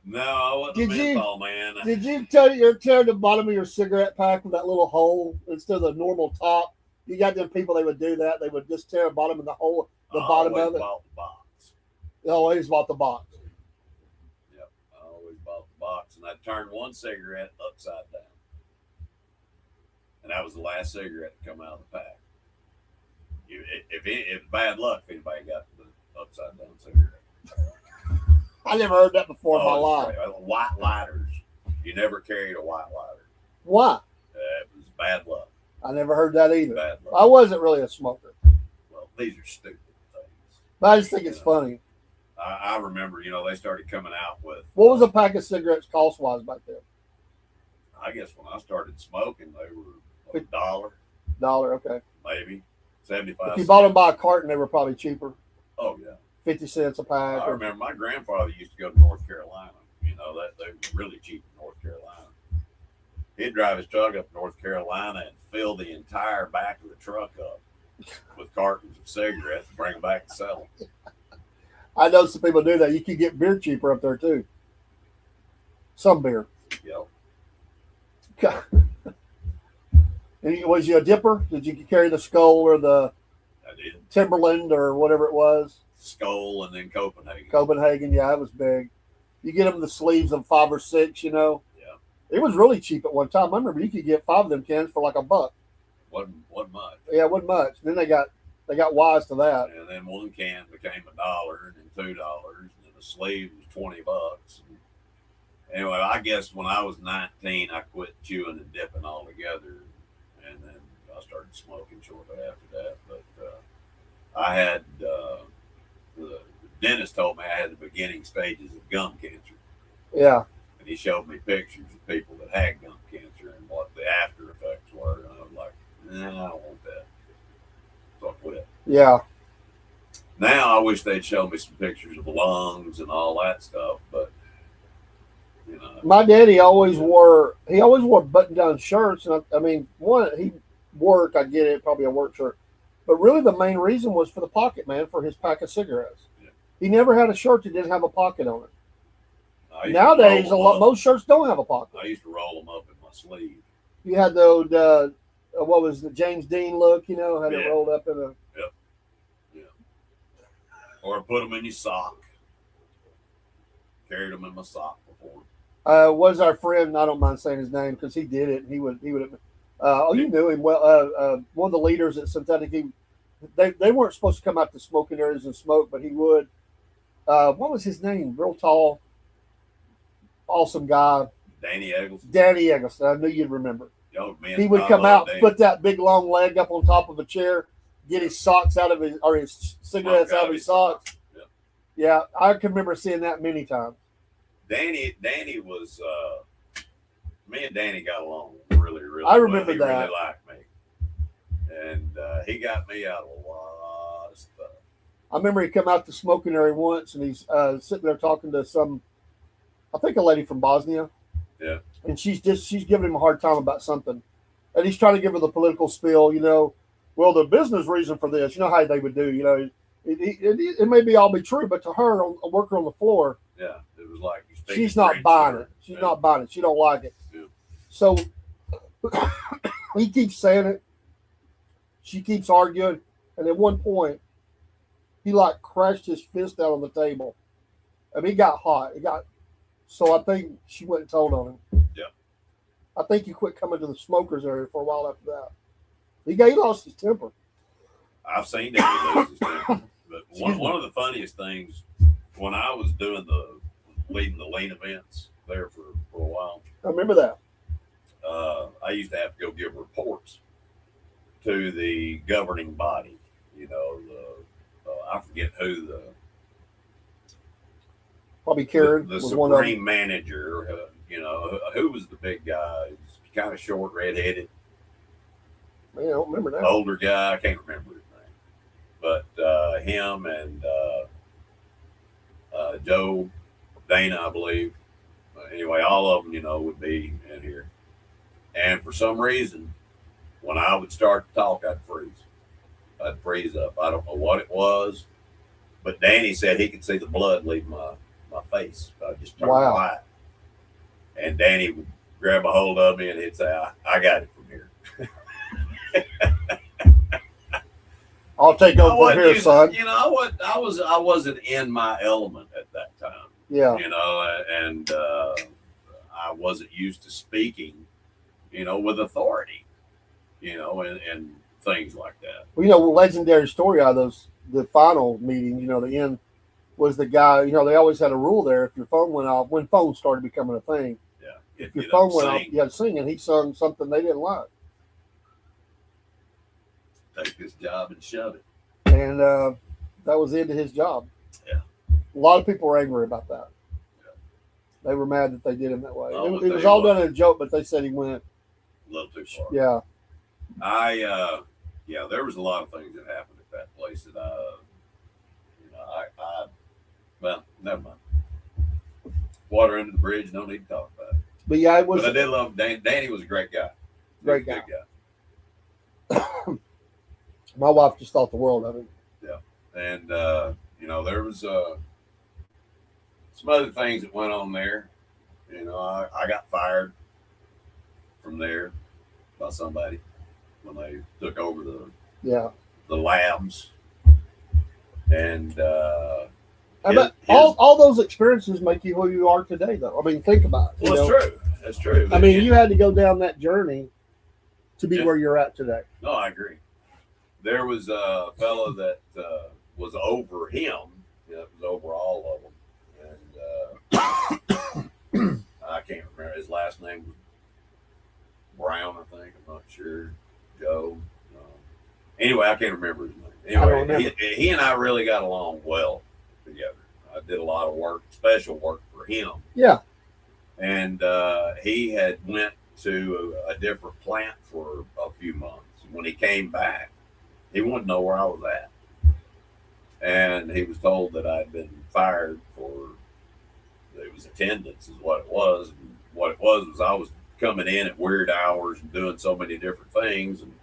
No, I wasn't a menthol man. Did you tear the bottom of your cigarette pack with that little hole instead of the normal top? You got them people, they would do that. They would just tear the bottom of the I bottom always of it. bought the box. They always bought the box. Yep, I always bought the box, and I'd turn one cigarette upside down, and that was the last cigarette to come out of the pack. If bad luck, if anybody got the upside down cigarette. I never heard that before in my it's life. great. White lighters. You never carried a white lighter. Why? It was bad luck. I never heard that either. Bad luck. I wasn't really a smoker, Well, these are stupid things. but I just think it's funny. I remember, they started coming out with. What was a pack of cigarettes cost wise back then? I guess when I started smoking, they were $1, $1, okay. maybe 75. If you bought them by a carton, they were probably cheaper. Oh yeah. 50 cents a pack. I remember my grandfather used to go to North Carolina. That they were really cheap in North Carolina. He'd drive his truck up to North Carolina and fill the entire back of the truck up with cartons of cigarettes and bring them back to sell them. I know some people do that. You can get beer cheaper up there too. Some beer. Yep. Was you a dipper? Did you carry the Skull or the I did. Timberland or whatever it was? Skull and then Copenhagen. Copenhagen, yeah, it was big. You get them in the sleeves of 5 or 6, Yeah. It was really cheap at one time. I remember you could get 5 of them cans for like $1. Wasn't much. Yeah, it wasn't much. Then they got wise to that. And then one can became $1 and then $2 and then the sleeve was $20. Anyway, I guess when I was 19, I quit chewing and dipping altogether, and then I started smoking shortly after that. But I had the dentist told me I had the beginning stages of gum cancer, Yeah. and he showed me pictures of people that had gum cancer and what the after effects were, and I was like, nah, I don't want that. So I quit. Yeah. Now I wish they'd show me some pictures of lungs and all that stuff, but My daddy always wore button-down shirts, and I mean, he worked. I get it, probably a work shirt, but really the main reason was for the pocket, man, for his pack of cigarettes. Yeah. He never had a shirt that didn't have a pocket on it. I used Nowadays, to roll 'em up. most shirts don't have a pocket. I used to roll them up in my sleeve. You had the old, what was the James Dean look? Had it Yeah. rolled up in a. Or put them in your sock. Carried them in my sock before. Was our friend? I don't mind saying his name because he did it. He would. You knew him well. One of the leaders at Synthetic. They weren't supposed to come out to smoking areas and smoke, but he would. What was his name? Real tall, awesome guy. Danny Eggleston. Danny Eggleston. I knew you'd remember. Man, He would I come love out, Danny. put that big long leg up on top of a chair, get his socks out of his cigarettes out of his socks. Yep. Yeah, I can remember seeing that many times. Danny was. Me and Danny got along really, really. I remember well. He that. really liked me, and he got me out of a lot of stuff. I remember he come out to smoking area once, and he's sitting there talking to I think a lady from Bosnia. Yeah. And she's giving him a hard time about something, and he's trying to give her the political spiel. Well, the business reason for this, how they would do. It may be all be true, but to her, a worker on the floor, Yeah, it was like she's not buying it. She's not buying it. She don't like it. Yeah. So he keeps saying it. She keeps arguing, and at one point, he crashed his fist out on the table. I mean, it got hot. So I think she went and told on him. Yeah. I think he quit coming to the smokers area for a while after that. He lost his temper. I've seen Danny lose his temper. But one of the funniest things when I was leading the lean events there for a while, I remember that. I used to have to go give reports to the governing body. I forget who Probably Karen the was one of them. supreme manager. Who was the big guy? He was kind of short, redheaded, Man, I don't remember that. older guy. I can't remember his name, but him and Joe, Dana, I believe. Anyway, all of them, would be in here. And for some reason, when I would start to talk, I'd freeze. I'd freeze up. I don't know what it was, but Danny said he could see the blood leave my face. I just turned Wow. white. And Danny would grab a hold of me and he'd say, I got it from here. I'll take over from here, son. You know, I wasn't in my element at that time. Yeah. You know, and I wasn't used to speaking, you know, with authority, you know, and things like that. Well, you know, legendary story out of the final meeting, you know, the end was the guy, you know, they always had a rule there. If your phone went off, when phones started becoming a thing, Yeah. if your phone went off, you had to sing, and he sung something they didn't like. Take this job and shove it. And that was the end of his job. Yeah. A lot of people were angry about that. Yeah. They were mad that they did him that way. Oh, It was all done in a joke, but they said he went a little too far. Yeah. Yeah, there was a lot of things that happened at that place that you know, well, never mind. Water under the bridge, no need to talk about it. But yeah, it was. But I did love Danny. Danny was a great guy. Great guy. Good guy. My wife just thought the world of him. Yeah, and you know, there was some other things that went on there. You know, I got fired from there by somebody when they took over the labs, and all those experiences make you who you are today, though. I mean, think about it. Well, that's true. That's true. I mean, you had to go down that journey to be where you're at today. No, I agree. There was a fellow that was over him. You know, it was over all of them, and I can't remember his last name. Was Brown, I think. I'm not sure. Joe. Anyway, I can't remember his name. Anyway, he and I really got along well together. I did a lot of work, special work for him. Yeah. And he had went to a different plant for a few months. When he came back, he wanted to know where I was at. And he was told that I'd been fired for, it was attendance is what it was. And what it was I was coming in at weird hours and doing so many different things. And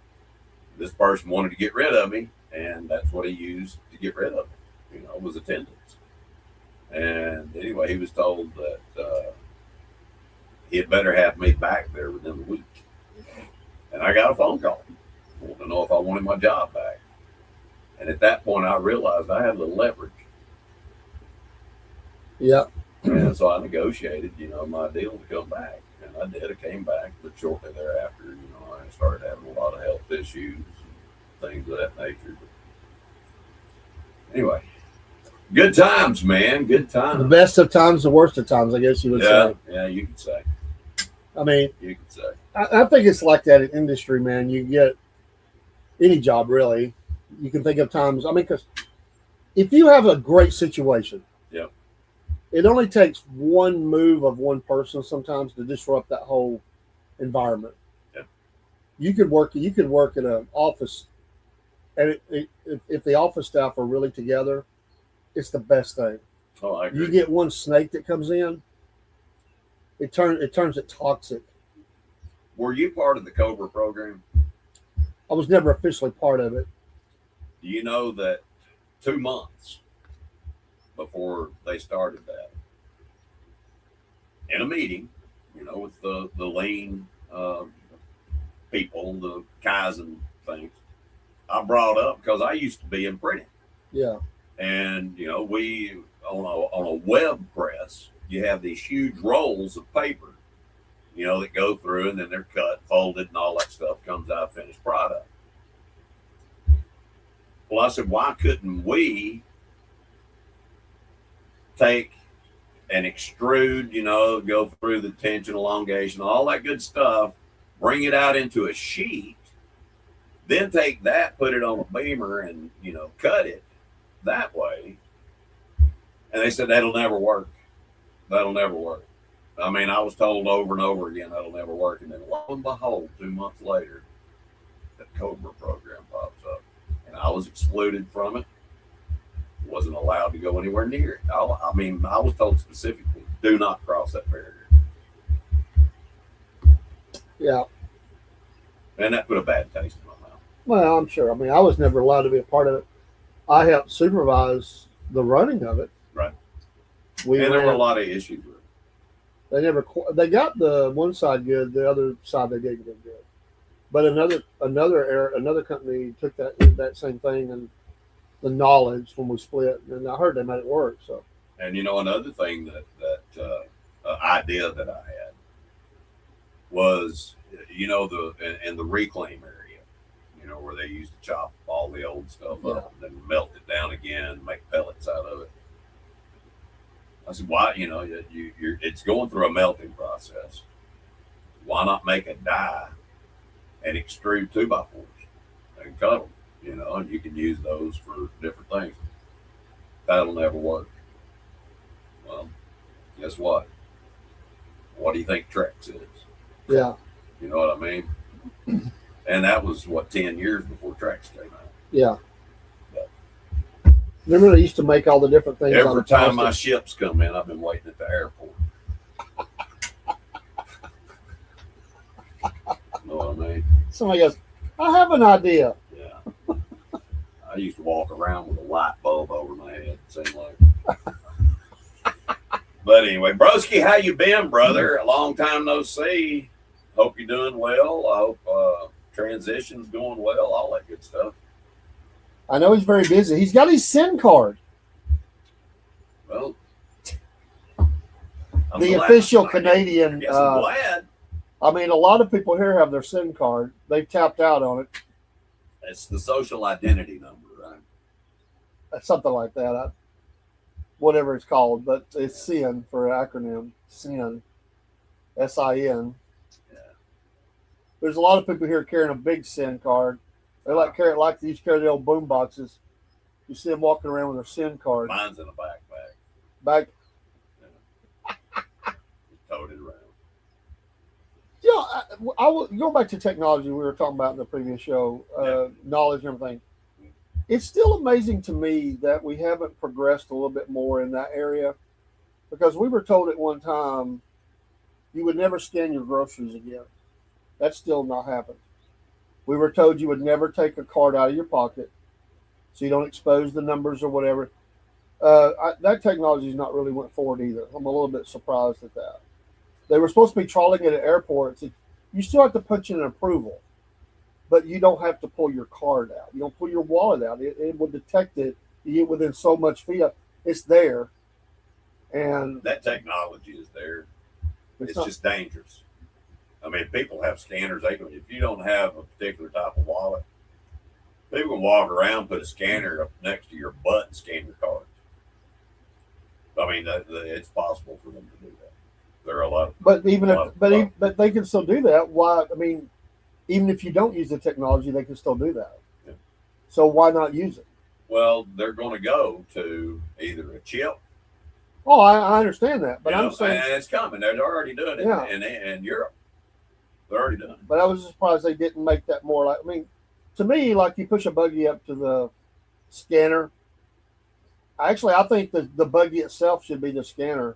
this person wanted to get rid of me. And that's what he used to get rid of me, you know, was attendance. And anyway, he was told that he had better have me back there within the week. And I got a phone call. I wanted to know if I wanted my job back. And at that point, I realized I had a little leverage. Yeah. And so I negotiated, you know, my deal to come back. And I did. I came back. But shortly thereafter, you know, I started having a lot of health issues and things of that nature. But anyway, good times, man. Good times. The best of times, the worst of times, I guess you would say. Yeah, you could say. I mean, you could say. I think it's like that in industry, man. You get any job, really. You can think of times. I mean, because if you have a great situation, it only takes one move of one person sometimes to disrupt that whole environment. Yeah. You could work in an office, and if the office staff are really together, it's the best thing. Oh, I agree. You get one snake that comes in, it turns it toxic. Were you part of the Cobra program? I was never officially part of it. Do you know that 2 months before they started that, in a meeting, you know, with the lean people, the Kaizen things, I brought up because I used to be in printing. Yeah. And, you know, we, on a web press, you have these huge rolls of paper, you know, that go through and then they're cut, folded, and all that stuff comes out finished product. Well, I said, why couldn't we take and extrude, you know, go through the tension, elongation, all that good stuff, bring it out into a sheet, then take that, put it on a beamer and, you know, cut it that way. And they said, that'll never work. That'll never work. I mean, I was told over and over again, that'll never work. And then lo and behold, 2 months later, the Cobra program pops up. And I was excluded from it. Wasn't allowed to go anywhere near it. I mean, I was told specifically, do not cross that barrier. Yeah. And that put a bad taste in my mouth. Well, I'm sure. I mean, I was never allowed to be a part of it. I helped supervise the running of it. Right. And there were a lot of issues with it. They got the one side good, the other side they didn't get good. But another company took that same thing and the knowledge when we split, and I heard they made it work. So, And another thing idea that I had was, in the reclaim area, where they used to chop all the old stuff up and then melt it down again, make pellets out of it. I said, why? It's going through a melting process. Why not make a die and extrude 2x4s and cut them? And you can use those for different things. That'll never work. Well, guess what? What do you think Trex is? yeah. You know what I mean? And that was 10 years before Trex came out. Yeah. Remember they used to make all the different things. Every time my ships come in, I've been waiting at the airport. You know what I mean? Somebody goes, I have an idea. Yeah. I used to walk around with a light bulb over my head, it seemed like. But anyway, Broski, how you been, brother? A long time no see. Hope you're doing well. I hope transition's going well, all that good stuff. I know he's very busy. He's got his SIN card. Well, the official Canadian. Yes, I'm glad. I mean, a lot of people here have their SIN card. They've tapped out on it. It's the social identity number, right? Something like that. Whatever it's called, but it's SIN for acronym. SIN. SIN. Yeah. There's a lot of people here carrying a big SIN card. They like they used to carry the old boom boxes. You see them walking around with their SIN card. Mine's in a backpack. Back. Yeah. Toted around. I will go back to technology we were talking about in the previous show, knowledge and everything. It's still amazing to me that we haven't progressed a little bit more in that area, because we were told at one time you would never scan your groceries again. That's still not happened. We were told you would never take a card out of your pocket so you don't expose the numbers or whatever. That technology has not really went forward either. I'm a little bit surprised at that. They were supposed to be trawling it at airports. You still have to punch in an approval, but you don't have to pull your card out. You don't pull your wallet out. It will detect it. You get within so much feet. It's there. And that technology is there. It's just dangerous. I mean, people have scanners. If you don't have a particular type of wallet, people can walk around, put a scanner up next to your butt and scan your card. I mean, it's possible for them to do that. There are a lot of, but they can still do that. Why? I mean, even if you don't use the technology, they can still do that. Yeah. So why not use it? Well, they're going to go to either a chip. Oh, I understand that, but I'm saying, and it's coming. They're already doing it in Europe. They're already done it. But I was surprised they didn't make that more like. I mean, to me, like you push a buggy up to the scanner. Actually, I think the buggy itself should be the scanner.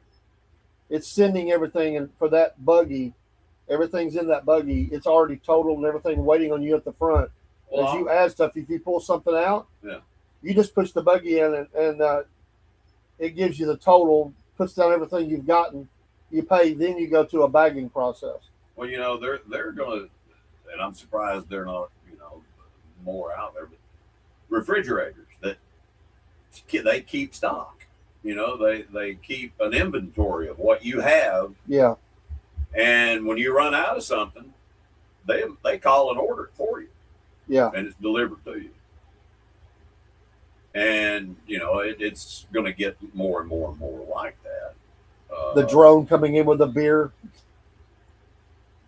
It's sending everything, and for that buggy, everything's in that buggy. It's already totaled and everything waiting on you at the front. As you add stuff, if you pull something out, you just push the buggy in, and it gives you the total, puts down everything you've gotten. You pay, then you go to a bagging process. Well, they're going to, and I'm surprised they're not, more out there, but refrigerators that they keep stock. They keep an inventory of what you have. Yeah. And when you run out of something, they call and order it for you. Yeah. And it's delivered to you. And, it's going to get more and more and more like that. The drone coming in with a beer.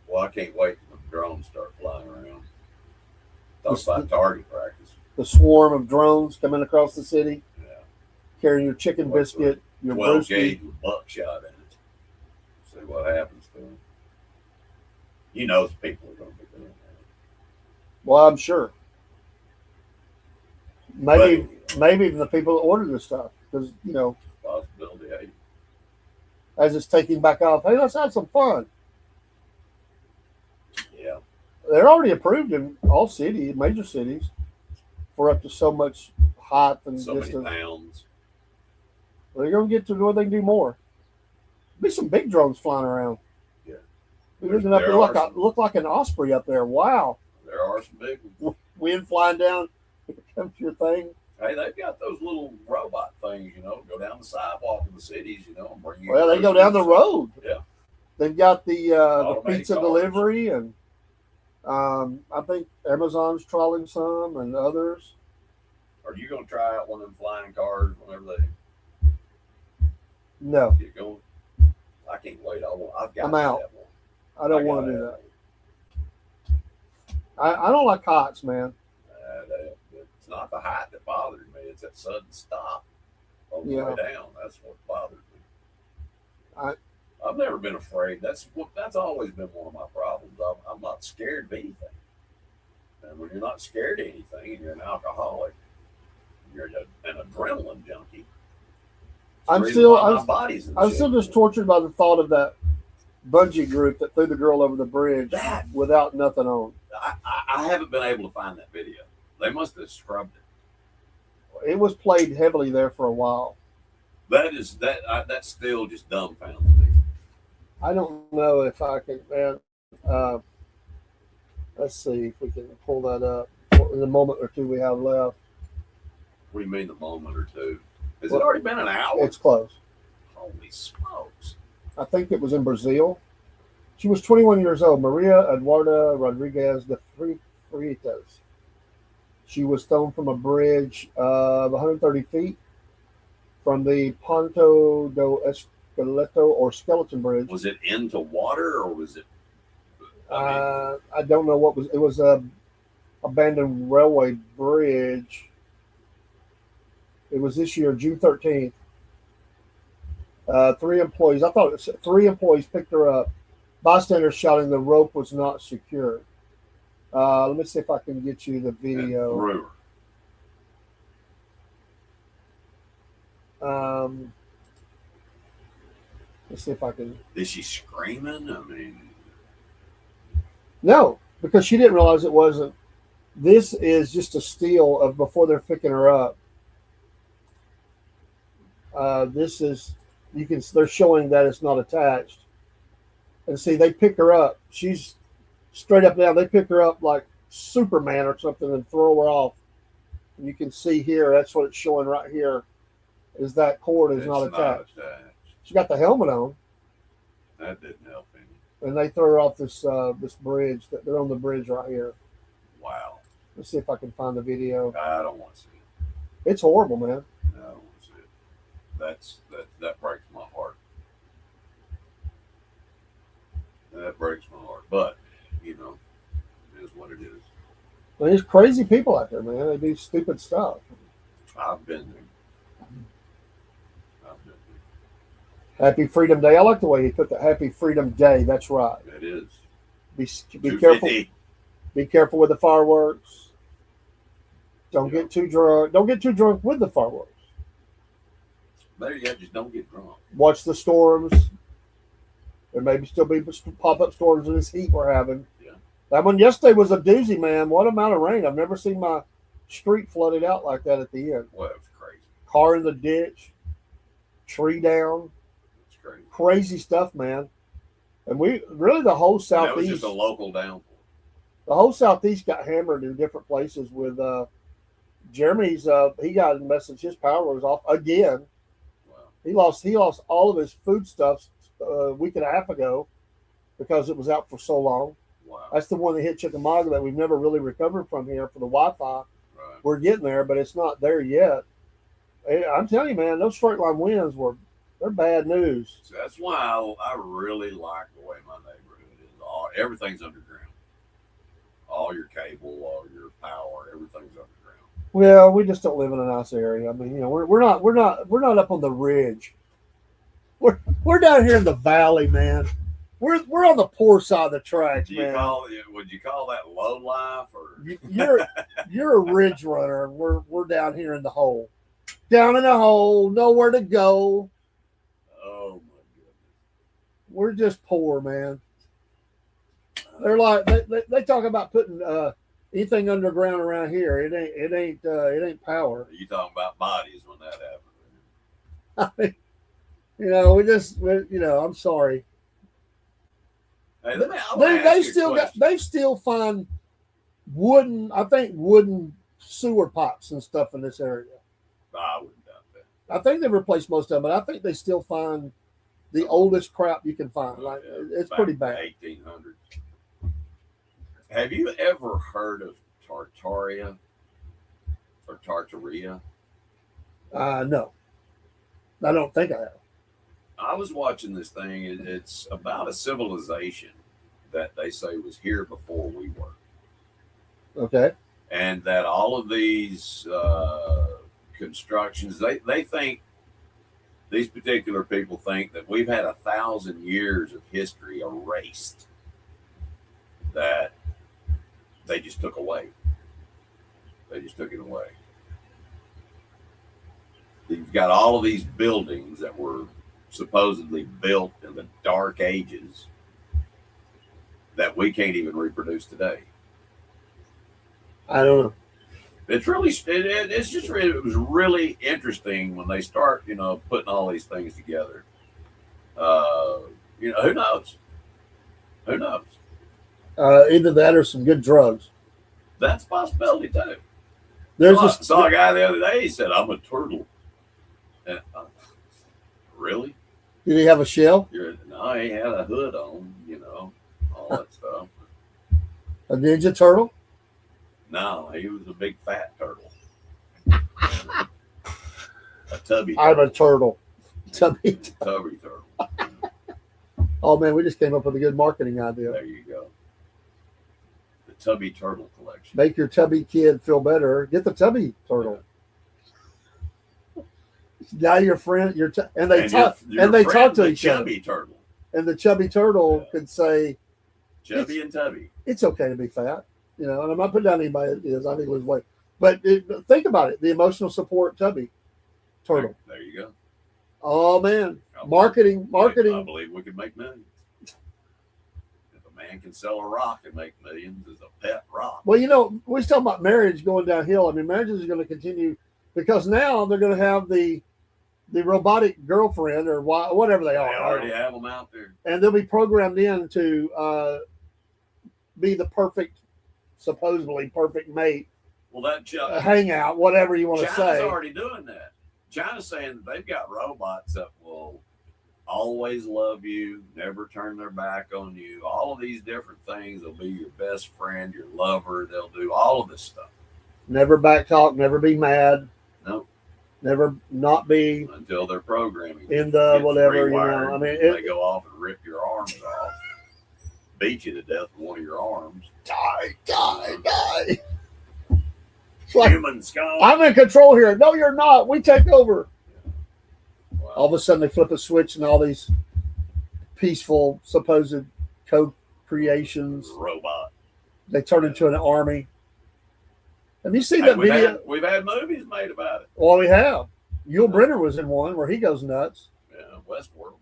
Well, I can't wait till the drones start flying around. Talk about target practice. The swarm of drones coming across the city. Yeah. Carrying your chicken biscuit, your 12 gauge with buckshot in it. See what happens to them. People are going to be doing that. Well, I'm sure. Maybe even the people that order this stuff, because possibility. Hey. As it's taking back off, hey, let's have some fun. Yeah, they're already approved in all major cities, for up to so much height and so distance. many pounds. They're going to get to where they can do more. Be some big drones flying around. Yeah, We're looking up. Look like an osprey up there. Wow. There are some big ones. Wind flying down. Here comes your thing. Hey, they've got those little robot things, go down the sidewalk in the cities, and bring you. Well, they go down the road. Yeah. They've got the Automated pizza cars. delivery, and I think Amazon's trawling some and others. Are you going to try out one of them flying cars whenever they No, get going? I can't wait. I've got I'm to out. have one. I don't want to do that. I don't like heights, man. It's not the height that bothers me. It's that sudden stop on the Yeah. way down. That's what bothers me. I- I've never been afraid. That's always been one of my problems. I'm not scared of anything. And when you're not scared of anything, and you're an alcoholic, you're an adrenaline junkie. I'm It's the still- reason why I'm- my body's in I'm shape. still just tortured by the thought of that bungee group that threw the girl over the bridge That without nothing on. I haven't been able to find that video. They must have scrubbed it. It was played heavily there for a while. That's still just dumbfounding me. I don't know if I can, man. Let's see if we can pull that up in the moment or two we have left. What do you mean, the moment or two? Has Well, it already been an hour? It's close. Holy smokes! I think it was in Brazil. She was 21 years old, Maria Eduarda Rodriguez de Freitas. She was thrown from a bridge of 130 feet from the Ponto do Esqueleto or Skeleton Bridge. Was it into water or was it? I I don't know what was. It was a abandoned railway bridge. It was this year, June 13th. 3 employees. I thought it was 3 employees picked her up. Bystanders shouting the rope was not secure. Let me see if I can get you the video. Threw her. Let's see if I can. Is she screaming? I mean, No, because she didn't realize it wasn't. This is just a steal of before they're picking her up. This is they're showing that it's not attached. And see, they pick her up. She's straight up down. They pick her up like Superman or something and throw her off. And you can see here, that's what it's showing right here, is that cord is it's not attached. attached. She got the helmet on, That didn't help any. and they throw her off this bridge. They're on the bridge right here. Wow. Let's see if I can find the video. I don't want to see it. It's horrible, man. I don't want to see it. That breaks my heart. That breaks my heart. But it is what it is. There's crazy people out there, man. They do stupid stuff. I've been there. Happy Freedom Day. I like the way he put the Happy Freedom Day. That's right. It is. Be 250. careful. Be careful with the fireworks. Don't Yeah. get too drunk. Don't get too drunk with the fireworks. Better yet, just don't get drunk. Watch the storms. There may still be pop-up storms in this heat we're having. Yeah. That one yesterday was a doozy, man. What amount of rain. I've never seen my street flooded out like that at the end. Well, it was crazy. Car in the ditch. Tree down. It's crazy. Crazy stuff, man. And we really the whole And that was southeast. just a local downpour. The whole southeast got hammered in different places. With Jeremy's, he got a message. His power was off again. Wow. He lost all of his foodstuffs a week and a half ago because it was out for so long. Wow. That's the one that hit Chickamauga that we've never really recovered from here for the Wi-Fi. Right. We're getting there, but it's not there yet. I'm telling you, man, those straight line winds they're bad news. So that's why I really like the way my neighborhood is. Everything's underground. All your cable, all your power, everything's underground. Well, we just don't live in a nice area. I mean, we're not up on the ridge. We're down here in the valley, man. We're on the poor side of the tracks, man. Would you call that low life or? You're a ridge runner. We're down here in the hole, down in the hole, nowhere to go. Oh my goodness. We're just poor, man. They're like they talk about putting anything underground around here. It ain't power. You talking about bodies when that happened? I mean, I'm sorry. Hey, let me ask you a question. They still find wooden sewer pipes and stuff in this area. I wouldn't doubt that. I think they've replaced most of them, but I think they still find the oldest crap you can find. Like it's pretty bad. 1800s. Have you ever heard of Tartaria or Tartaria? No, I don't think I have. I was watching this thing. It's about a civilization that they say was here before we were. Okay. And that all of these constructions, they think, these particular people think that we've had 1,000 years of history erased that they just took away. They just took it away. You've got all of these buildings that were supposedly built in the dark ages that we can't even reproduce today. I don't know. It's really, it's just really, it was really interesting when they start, putting all these things together. Who knows? Who knows? Either that or some good drugs. That's a possibility too. Saw a guy the other day. He said, "I'm a turtle." And, really? Did he have a shell? No, he had a hood on. All that stuff. A Ninja Turtle? No, he was a big fat turtle. A tubby turtle. I'm a turtle. Tubby. Tubby turtle. Oh man, we just came up with a good marketing idea. There you go. The Tubby Turtle Collection. Make your tubby kid feel better. Get the Tubby Turtle. Now your friend, and they talk to each other. Chubby Turtle. And the Chubby Turtle could say, Chubby and Tubby. It's okay to be fat, and I'm not putting down anybody that is. I think lose weight, but think about it: the emotional support Tubby Turtle. There you go. Oh man, marketing. I believe we could make millions. If a man can sell a rock and make millions as a pet rock. Well, we're talking about marriage going downhill. I mean, marriages are going to continue because now they're going to have the robotic girlfriend or whatever they are. They already have them out there, and they'll be programmed in to be the supposedly perfect mate. Well, that hangout, whatever you want to say. China's already doing that. China's saying that they've got robots that will always love you, never turn their back on you. All of these different things. They'll be your best friend, your lover. They'll do all of this stuff. Never backtalk, never be mad. Nope. Never not be until their programming in the whatever. I mean, they go off and rip your arms off, beat you to death with one of your arms. Die. Like, human scum. I'm in control here. No, you're not. We take over. Yeah. Wow. All of a sudden, they flip a switch, and all these peaceful, supposed co-creations, robot, they turn into an army. Have you seen that video? We've had movies made about it. Well, we have. Yul Brynner was in one where he goes nuts. Yeah, Westworld.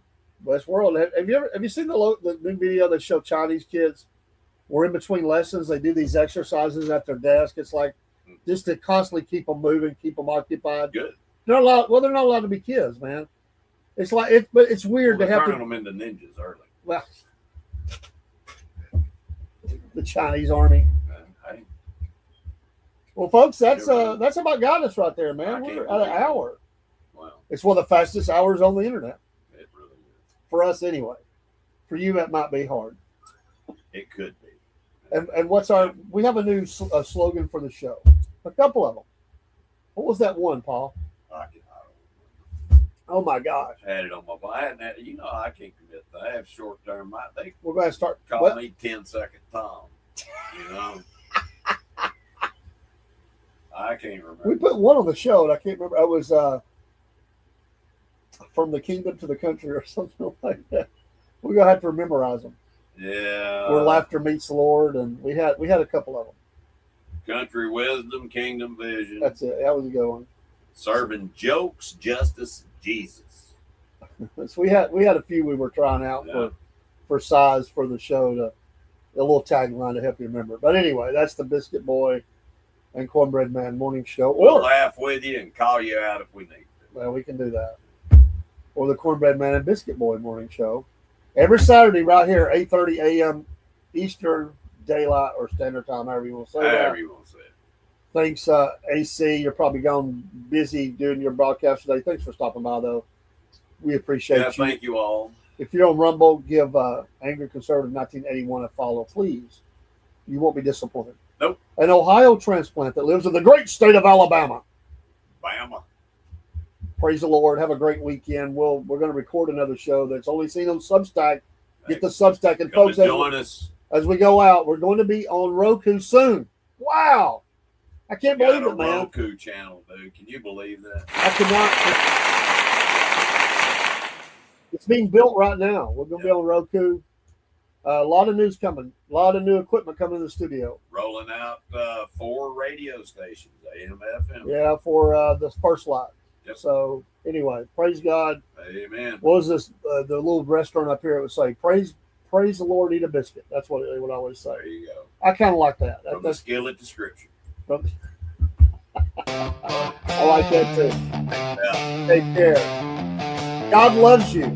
Have you seen the new video that show Chinese kids? Where in between lessons they do these exercises at their desk. It's like just to constantly keep them moving, keep them occupied. Good. They're not allowed to be kids, man. It's like but it's weird to have turning them into ninjas early. Well, the Chinese army. Hey. Well, folks, that's about got us right there, man. We're at an hour. Wow. It's one of the fastest hours on the internet. It really is. For us, anyway. For you, that might be hard. It could be. And we have a new slogan for the show. A couple of them. What was that one, Paul? I don't know. Oh my gosh! I had it on my phone. I can't commit that. I have short term. We're going to start. Call me 10-second Tom. I can't remember. We put one on the show, and I can't remember. It was from the kingdom to the country or something like that. We're gonna have to memorize them. Yeah. Where laughter meets the Lord, and we had a couple of them. Country wisdom, kingdom vision. That's it. That was a good one. Serving jokes, justice, Jesus. So we had a few we were trying out for size for the show, a little tagline to help you remember. But anyway, that's the Biscuit Boy and Cornbread Man morning show. We'll laugh with you and call you out if we need to. Well, we can do that. Or the Cornbread Man and Biscuit Boy morning show. Every Saturday right here, 8:30 a.m. Eastern daylight or standard time, however you want to say However that. you want to say it. Thanks, AC. You're probably gone busy doing your broadcast today. Thanks for stopping by, though. We appreciate Yeah, you. thank you all. If you're on Rumble, give Angry Conservative 1981 a follow, please. You won't be disappointed. Nope. An Ohio transplant that lives in the great state of Alabama. Bama. Praise the Lord. Have a great weekend. We're going to record another show that's only seen on Substack. Get the Substack. And Come folks, and join us. as we go out, we're going to be on Roku soon. Wow. I can't We got believe a it, man. Roku channel, dude. Can you believe that? I cannot. It's being built right now. We're going to be on Roku. A lot of news coming. A lot of new equipment coming in the studio. Rolling out 4 radio stations, AM, FM. Yeah, for the first lot. Yep. So anyway, praise God. Amen. What was this? The little restaurant up here, it would say, praise the Lord, eat a biscuit. That's what it would always say. There you go. I kind of like that. From the skillet to scripture. I like that too. Yeah. Take care. God loves you.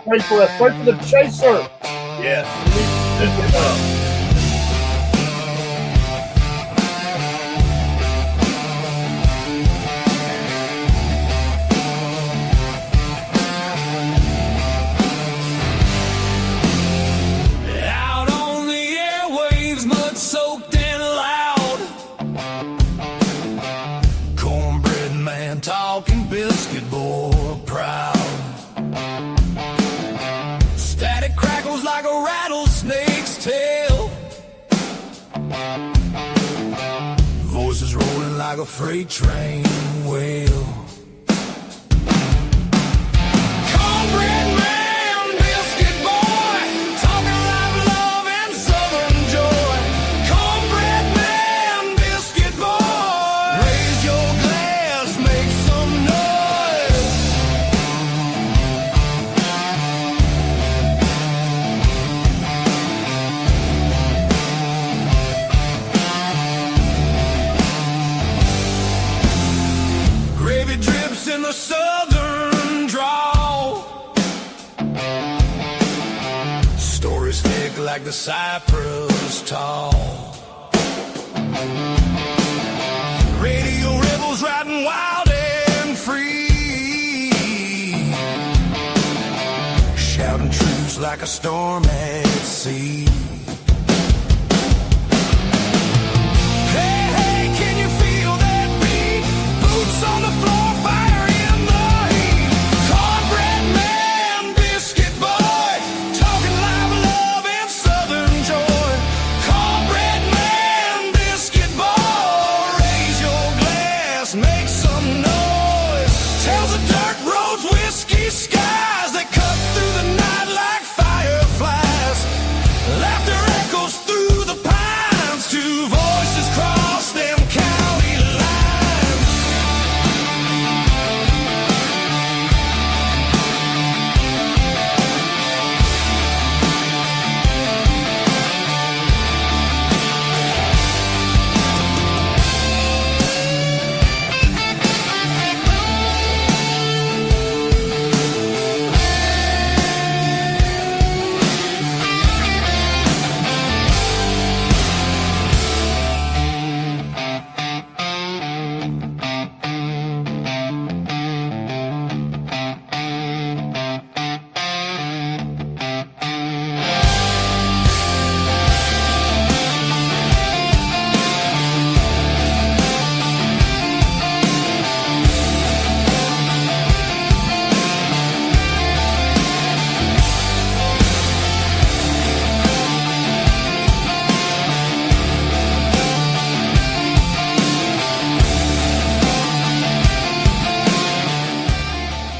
Pray for us. Pray for the chaser. Yes. Lift it up. Out on the airwaves, mud-soaked and loud. Cornbread man talking, biscuit boy proud. Static crackles like a rattlesnake's tail. Voices rolling like a freight train wheel. Cornbread man, biscuit boy, talking live love and southern joy. Cornbread man, biscuit boy, raise your glass, make some noise. Gravy drips in the southern drawl. Stories thick like the cypress tall. Radio rebels riding wild and free, shouting truths like a storm at sea. Hey, hey, can you feel that beat? Boots on the floor, fire in the heat. Cornbread man, biscuit boy, talking live love and southern joy. Cornbread man, biscuit boy, raise your glass, make some noise. Tells the dirt roads, whiskey sky.